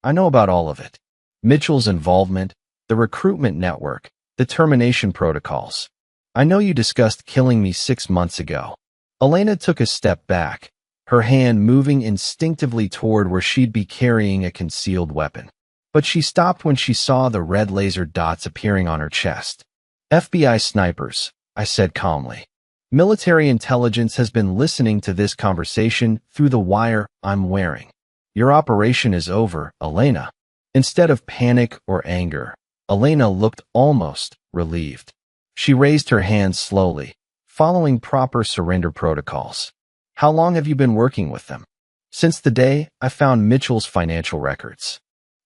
"I know about all of it. Mitchell's involvement, the recruitment network, the termination protocols. I know you discussed killing me 6 months ago." Elena took a step back, her hand moving instinctively toward where she'd be carrying a concealed weapon. But she stopped when she saw the red laser dots appearing on her chest. "FBI snipers," I said calmly. "Military intelligence has been listening to this conversation through the wire I'm wearing. Your operation is over, Elena." Instead of panic or anger, Elena looked almost relieved. She raised her hands slowly, following proper surrender protocols. "How long have you been working with them?" "Since the day I found Mitchell's financial records.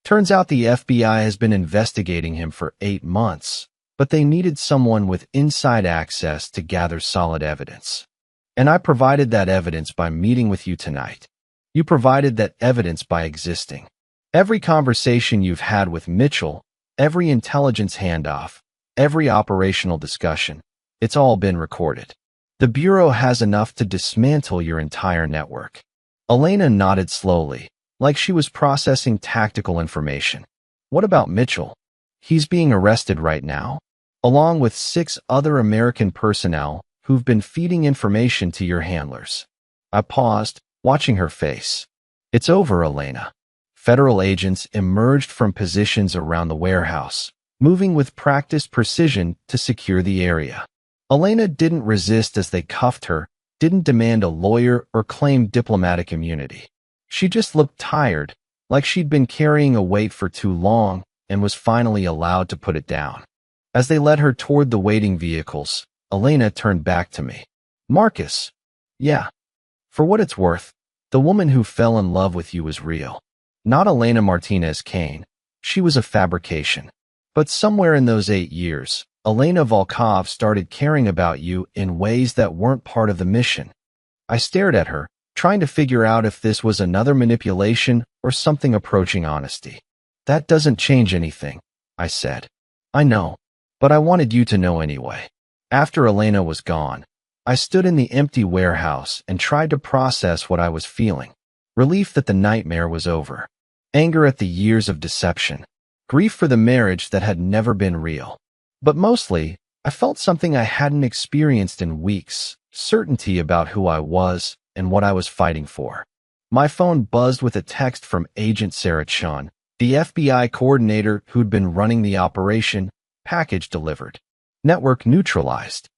Turns out the FBI has been investigating him for 8 months, but they needed someone with inside access to gather solid evidence. And I provided that evidence by meeting with you tonight. You provided that evidence by existing. Every conversation you've had with Mitchell, every intelligence handoff, every operational discussion, it's all been recorded. The Bureau has enough to dismantle your entire network." Elena nodded slowly, like she was processing tactical information. "What about Mitchell? He's being arrested right now, along with 6 other American personnel who've been feeding information to your handlers." I paused, watching her face. "It's over, Elena." Federal agents emerged from positions around the warehouse, moving with practiced precision to secure the area. Elena didn't resist as they cuffed her, didn't demand a lawyer or claim diplomatic immunity. She just looked tired, like she'd been carrying a weight for too long and was finally allowed to put it down. As they led her toward the waiting vehicles, Elena turned back to me. "Marcus, yeah. For what it's worth, the woman who fell in love with you was real. Not Elena Martinez-Kane. She was a fabrication. But somewhere in those 8 years, Elena Volkov started caring about you in ways that weren't part of the mission. I stared at her, trying to figure out if this was another manipulation or something approaching honesty. That doesn't change anything, I said. I know, but I wanted you to know anyway. After Elena was gone, I stood in the empty warehouse and tried to process what I was feeling. Relief that the nightmare was over. Anger at the years of deception. Grief for the marriage that had never been real. But mostly, I felt something I hadn't experienced in weeks, certainty about who I was and what I was fighting for. My phone buzzed with a text from Agent Sarah Chun, the FBI coordinator who'd been running the operation. Package delivered. Network neutralized.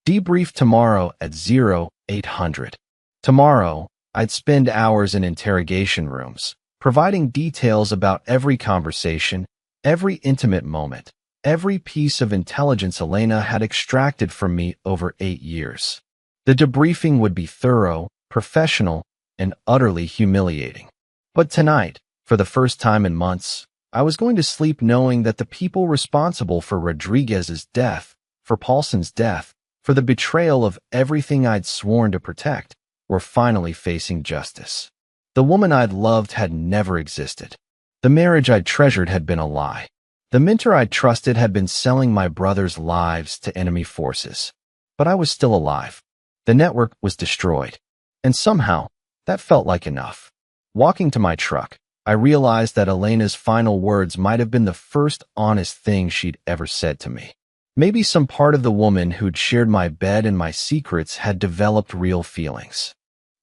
Debrief tomorrow at 0800. Tomorrow, I'd spend hours in interrogation rooms, providing details about every conversation, every intimate moment, every piece of intelligence Elena had extracted from me over 8 years. The debriefing would be thorough, professional, and utterly humiliating. But tonight, for the first time in months, I was going to sleep knowing that the people responsible for Rodriguez's death, for Paulson's death, for the betrayal of everything I'd sworn to protect, were finally facing justice. The woman I'd loved had never existed. The marriage I'd treasured had been a lie. The mentor I'd trusted had been selling my brothers' lives to enemy forces. But I was still alive. The network was destroyed. And somehow, that felt like enough. Walking to my truck, I realized that Elena's final words might have been the first honest thing she'd ever said to me. Maybe some part of the woman who'd shared my bed and my secrets had developed real feelings.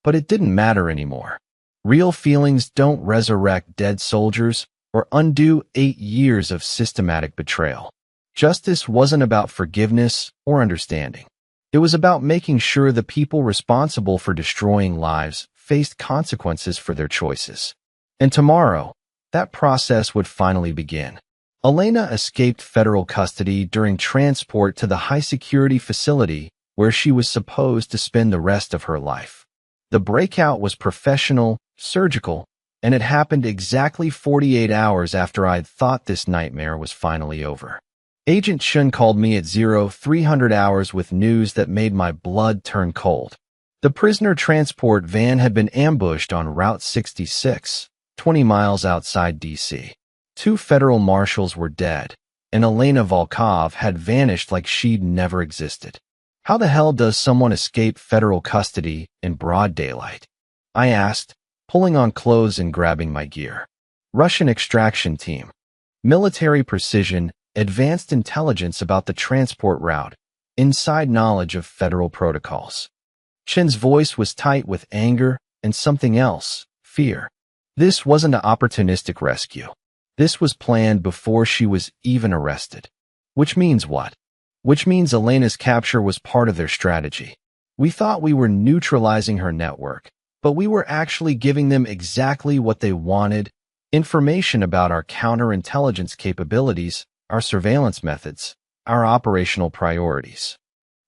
But it didn't matter anymore. Real feelings don't resurrect dead soldiers or undo 8 years of systematic betrayal. Justice wasn't about forgiveness or understanding. It was about making sure the people responsible for destroying lives faced consequences for their choices. And tomorrow, that process would finally begin. Elena escaped federal custody during transport to the high-security facility where she was supposed to spend the rest of her life. The breakout was professional, surgical, and it happened exactly 48 hours after I'd thought this nightmare was finally over. Agent Chun called me at 0300 hours with news that made my blood turn cold. The prisoner transport van had been ambushed on Route 66, 20 miles outside D.C. 2 federal marshals were dead, and Elena Volkov had vanished like she'd never existed. How the hell does someone escape federal custody in broad daylight? I asked, pulling on clothes and grabbing my gear. Russian extraction team. Military precision, advanced intelligence about the transport route, inside knowledge of federal protocols. Chin's voice was tight with anger and something else, fear. This wasn't an opportunistic rescue. This was planned before she was even arrested. Which means what? Which means Elena's capture was part of their strategy. We thought we were neutralizing her network, but we were actually giving them exactly what they wanted: information about our counterintelligence capabilities, our surveillance methods, our operational priorities.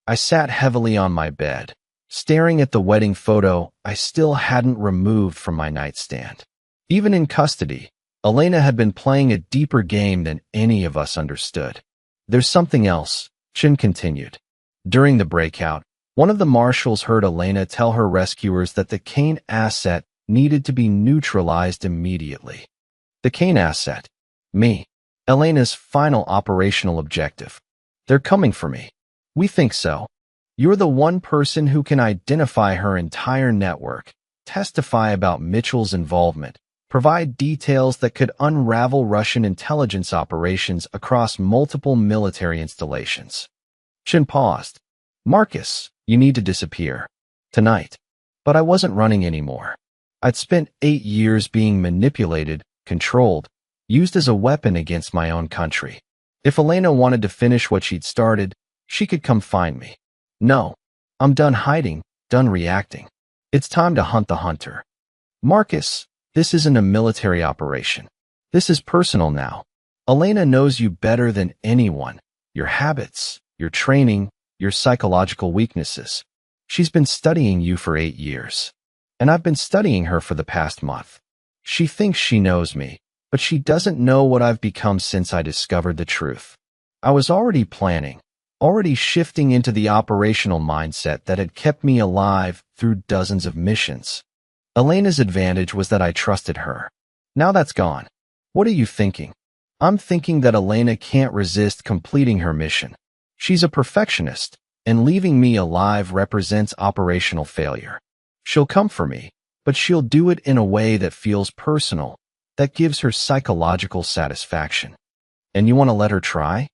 I sat heavily on my bed, staring at the wedding photo I still hadn't removed from my nightstand. Even in custody, Elena had been playing a deeper game than any of us understood. There's something else, Chin continued. During the breakout, one of the marshals heard Elena tell her rescuers that the Kane asset needed to be neutralized immediately. The Kane asset. Me. Elena's final operational objective. They're coming for me. We think so. You're the one person who can identify her entire network, testify about Mitchell's involvement, provide details that could unravel Russian intelligence operations across multiple military installations. Chin paused. Marcus, you need to disappear. Tonight. But I wasn't running anymore. I'd spent 8 years being manipulated, controlled, used as a weapon against my own country. If Elena wanted to finish what she'd started, she could come find me. No, I'm done hiding, done reacting. It's time to hunt the hunter. Marcus, this isn't a military operation. This is personal now. Elena knows you better than anyone. Your habits, your training, your psychological weaknesses. She's been studying you for 8 years. And I've been studying her for the past month. She thinks she knows me, but she doesn't know what I've become since I discovered the truth. I was already planning, already shifting into the operational mindset that had kept me alive through dozens of missions. Elena's advantage was that I trusted her. Now that's gone. What are you thinking? I'm thinking that Elena can't resist completing her mission. She's a perfectionist, and leaving me alive represents operational failure. She'll come for me, but she'll do it in a way that feels personal, that gives her psychological satisfaction. And you want to let her try?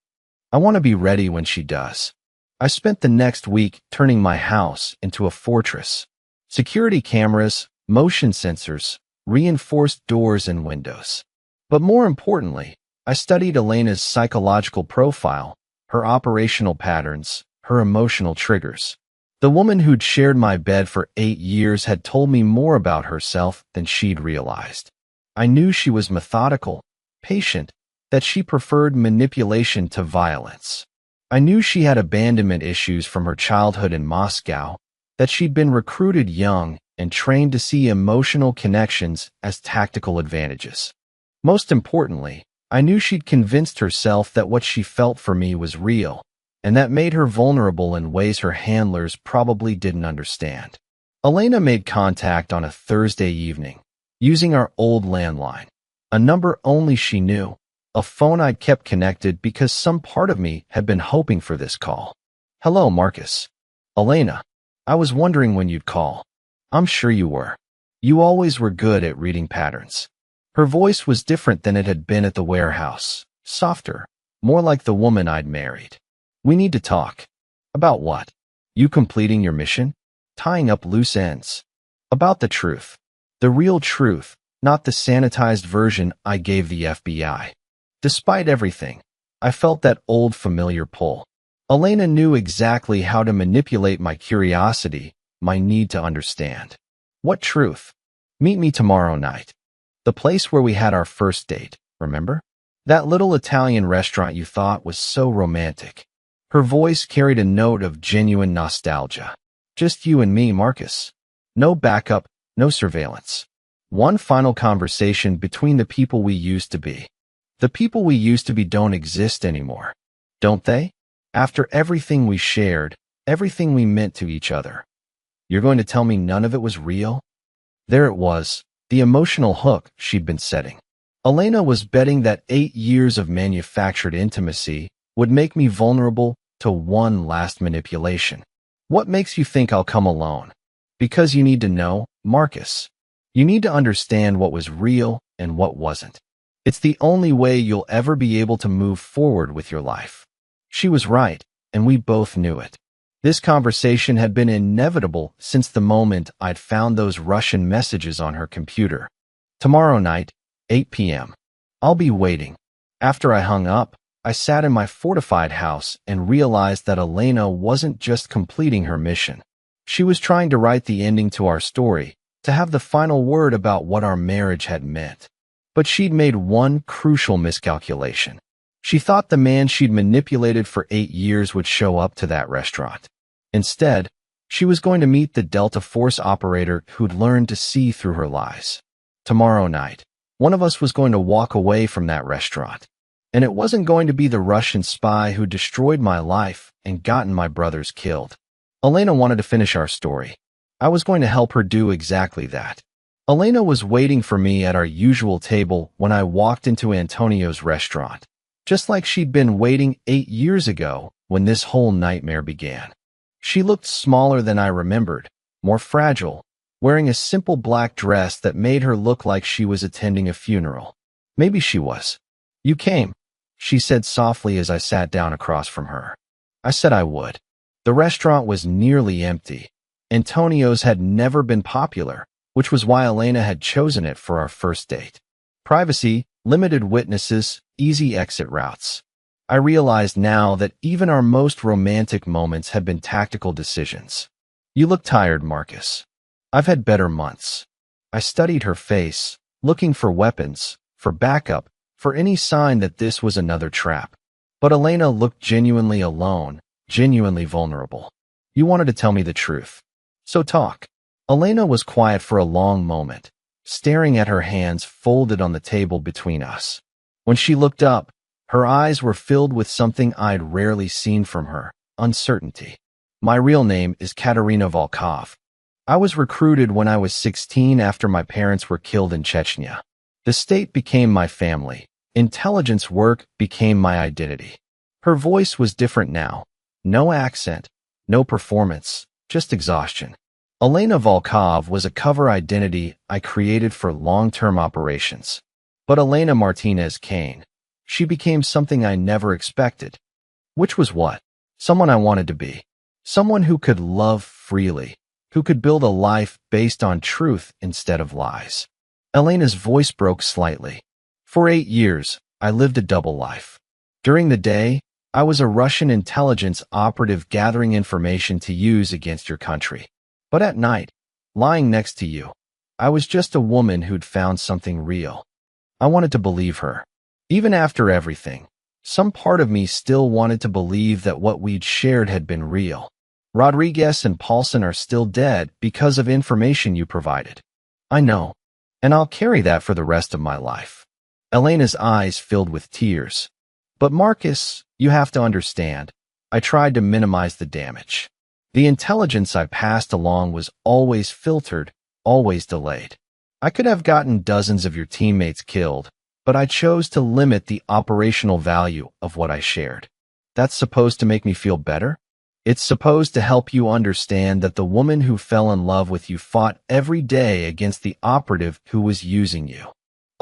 I want to be ready when she does. I spent the next week turning my house into a fortress. Security cameras, motion sensors, reinforced doors and windows. But more importantly, I studied Elena's psychological profile, her operational patterns, her emotional triggers. The woman who'd shared my bed for 8 years had told me more about herself than she'd realized. I knew she was methodical, patient, that she preferred manipulation to violence. I knew she had abandonment issues from her childhood in Moscow, that she'd been recruited young and trained to see emotional connections as tactical advantages. Most importantly, I knew she'd convinced herself that what she felt for me was real, and that made her vulnerable in ways her handlers probably didn't understand. Elena made contact on a Thursday evening, using our old landline, a number only she knew, a phone I'd kept connected because some part of me had been hoping for this call. "Hello, Marcus." "Elena, I was wondering when you'd call." "I'm sure you were. You always were good at reading patterns." Her voice was different than it had been at the warehouse, softer, more like the woman I'd married. "We need to talk." "About what?" "You completing your mission? Tying up loose ends." "About the truth. The real truth, not the sanitized version I gave the FBI." Despite everything, I felt that old familiar pull. Elena knew exactly how to manipulate my curiosity, my need to understand. "What truth?" "Meet me tomorrow night. The place where we had our first date, remember? That little Italian restaurant you thought was so romantic." Her voice carried a note of genuine nostalgia. "Just you and me, Marcus. No backup, no surveillance. One final conversation between the people we used to be." The people we used to be don't exist anymore, don't they? After everything we shared, everything we meant to each other. You're going to tell me none of it was real? There it was, the emotional hook she'd been setting. Elena was betting that 8 years of manufactured intimacy would make me vulnerable to one last manipulation. "What makes you think I'll come alone?" "Because you need to know, Marcus. You need to understand what was real and what wasn't. It's the only way you'll ever be able to move forward with your life." She was right, and we both knew it. This conversation had been inevitable since the moment I'd found those Russian messages on her computer. "Tomorrow night, 8 p.m. I'll be waiting." After I hung up, I sat in my fortified house and realized that Elena wasn't just completing her mission. She was trying to write the ending to our story, to have the final word about what our marriage had meant. But she'd made one crucial miscalculation. She thought the man she'd manipulated for 8 years would show up to that restaurant. Instead, she was going to meet the Delta Force operator who'd learned to see through her lies. Tomorrow night, one of us was going to walk away from that restaurant. And it wasn't going to be the Russian spy who destroyed my life and gotten my brothers killed. Elena wanted to finish our story. I was going to help her do exactly that. Elena was waiting for me at our usual table when I walked into Antonio's restaurant, just like she'd been waiting 8 years ago when this whole nightmare began. She looked smaller than I remembered, more fragile, wearing a simple black dress that made her look like she was attending a funeral. Maybe she was. "You came," she said softly as I sat down across from her. I said I would. The restaurant was nearly empty. Antonio's had never been popular, which was why Elena had chosen it for our first date. Privacy, limited witnesses, easy exit routes. I realized now that even our most romantic moments had been tactical decisions. "You look tired, Marcus." "I've had better months." I studied her face, looking for weapons, for backup, for any sign that this was another trap. But Elena looked genuinely alone, genuinely vulnerable. "You wanted to tell me the truth. So talk." Elena was quiet for a long moment, staring at her hands folded on the table between us. When she looked up, her eyes were filled with something I'd rarely seen from her, uncertainty. My real name is Katerina Volkov. I was recruited when I was 16 after my parents were killed in Chechnya. The state became my family. Intelligence work became my identity. Her voice was different now. No accent, no performance, just exhaustion. Elena Volkov was a cover identity I created for long-term operations. But Elena Martinez Kane, she became something I never expected. Which was what? Someone I wanted to be. Someone who could love freely, who could build a life based on truth instead of lies. Elena's voice broke slightly. For 8 years, I lived a double life. During the day, I was a Russian intelligence operative gathering information to use against your country. But at night, lying next to you, I was just a woman who'd found something real. I wanted to believe her. Even after everything, some part of me still wanted to believe that what we'd shared had been real. Rodriguez and Paulson are still dead because of information you provided. I know, and I'll carry that for the rest of my life. Elena's eyes filled with tears. But Marcus, you have to understand, I tried to minimize the damage. The intelligence I passed along was always filtered, always delayed. I could have gotten dozens of your teammates killed, but I chose to limit the operational value of what I shared. That's supposed to make me feel better? It's supposed to help you understand that the woman who fell in love with you fought every day against the operative who was using you.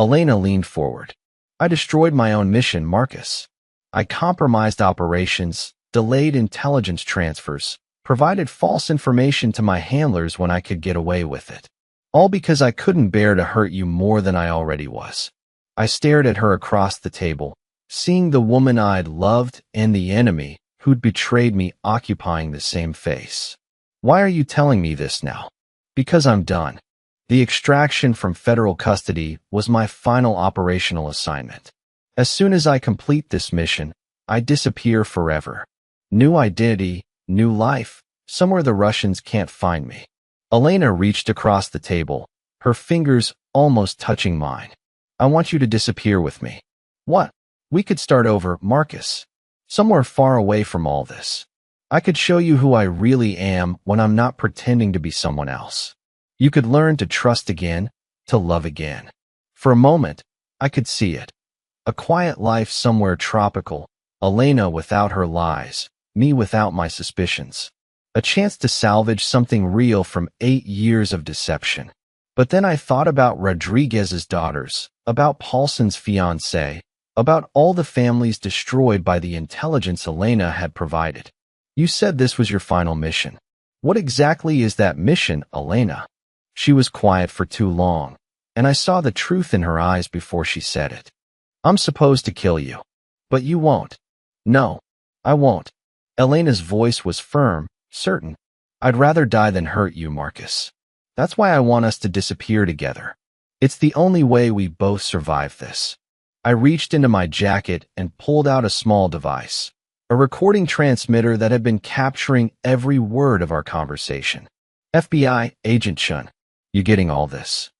Elena leaned forward. I destroyed my own mission, Marcus. I compromised operations, delayed intelligence transfers, provided false information to my handlers when I could get away with it. All because I couldn't bear to hurt you more than I already was. I stared at her across the table, seeing the woman I'd loved and the enemy who'd betrayed me occupying the same face. Why are you telling me this now? Because I'm done. The extraction from federal custody was my final operational assignment. As soon as I complete this mission, I disappear forever. New identity, new life, somewhere the Russians can't find me. Elena reached across the table, her fingers almost touching mine. I want you to disappear with me. What? We could start over, Marcus. Somewhere far away from all this. I could show you who I really am when I'm not pretending to be someone else. You could learn to trust again, to love again. For a moment, I could see it. A quiet life somewhere tropical, Elena without her lies, me without my suspicions. A chance to salvage something real from 8 years of deception. But then I thought about Rodriguez's daughters, about Paulson's fiancé, about all the families destroyed by the intelligence Elena had provided. You said this was your final mission. What exactly is that mission, Elena? She was quiet for too long, and I saw the truth in her eyes before she said it. I'm supposed to kill you. But you won't. No, I won't. Elena's voice was firm, certain. I'd rather die than hurt you, Marcus. That's why I want us to disappear together. It's the only way we both survive this. I reached into my jacket and pulled out a small device, a recording transmitter that had been capturing every word of our conversation. FBI Agent Chun, you getting all this?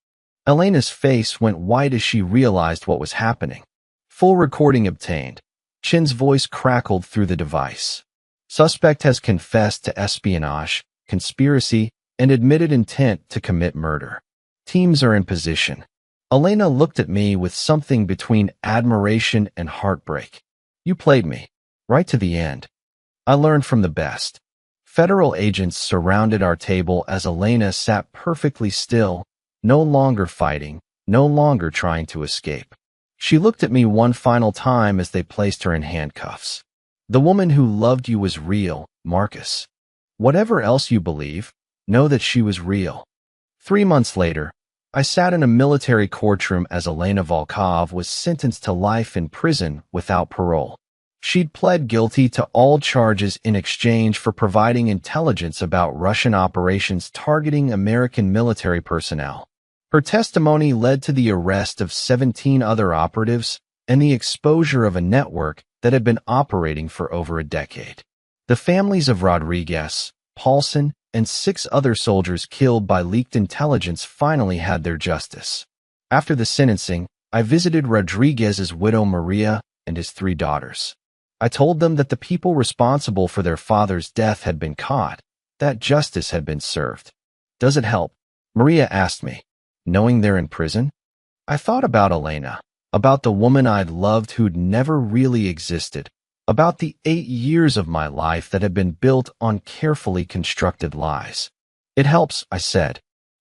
Elena's face went white as she realized what was happening. Full recording obtained. Chin's voice crackled through the device. Suspect has confessed to espionage, conspiracy, and admitted intent to commit murder. Teams are in position. Elena looked at me with something between admiration and heartbreak. You played me, right to the end. I learned from the best. Federal agents surrounded our table as Elena sat perfectly still, no longer fighting, no longer trying to escape. She looked at me one final time as they placed her in handcuffs. The woman who loved you was real, Marcus. Whatever else you believe, know that she was real. 3 months later, I sat in a military courtroom as Elena Volkov was sentenced to life in prison without parole. She'd pled guilty to all charges in exchange for providing intelligence about Russian operations targeting American military personnel. Her testimony led to the arrest of 17 other operatives and the exposure of a network that had been operating for over a decade. The families of Rodriguez, Paulson, and 6 other soldiers killed by leaked intelligence finally had their justice. After the sentencing, I visited Rodriguez's widow Maria and his 3 daughters. I told them that the people responsible for their father's death had been caught, that justice had been served. Does it help? Maria asked me, knowing they're in prison? I thought about Elena, about the woman I'd loved who'd never really existed, about the 8 years of my life that had been built on carefully constructed lies. It helps, I said.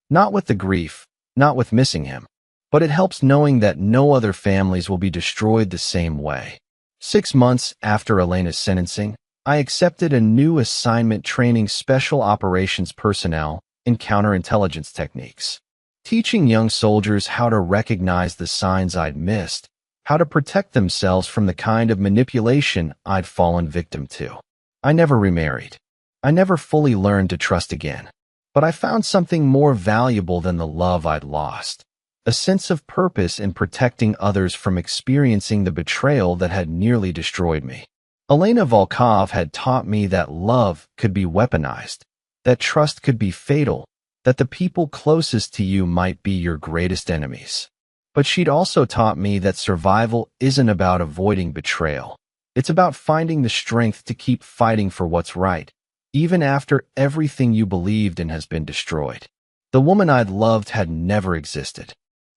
Not with the grief, not with missing him, but it helps knowing that no other families will be destroyed the same way. 6 months after Elena's sentencing, I accepted a new assignment training special operations personnel in counterintelligence techniques, teaching young soldiers how to recognize the signs I'd missed, how to protect themselves from the kind of manipulation I'd fallen victim to. I never remarried. I never fully learned to trust again. But I found something more valuable than the love I'd lost, a sense of purpose in protecting others from experiencing the betrayal that had nearly destroyed me. Elena Volkov had taught me that love could be weaponized, that trust could be fatal, that the people closest to you might be your greatest enemies. But she'd also taught me that survival isn't about avoiding betrayal. It's about finding the strength to keep fighting for what's right, even after everything you believed in has been destroyed. The woman I'd loved had never existed,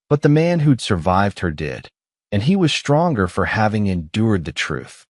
but the man who'd survived her did, and he was stronger for having endured the truth.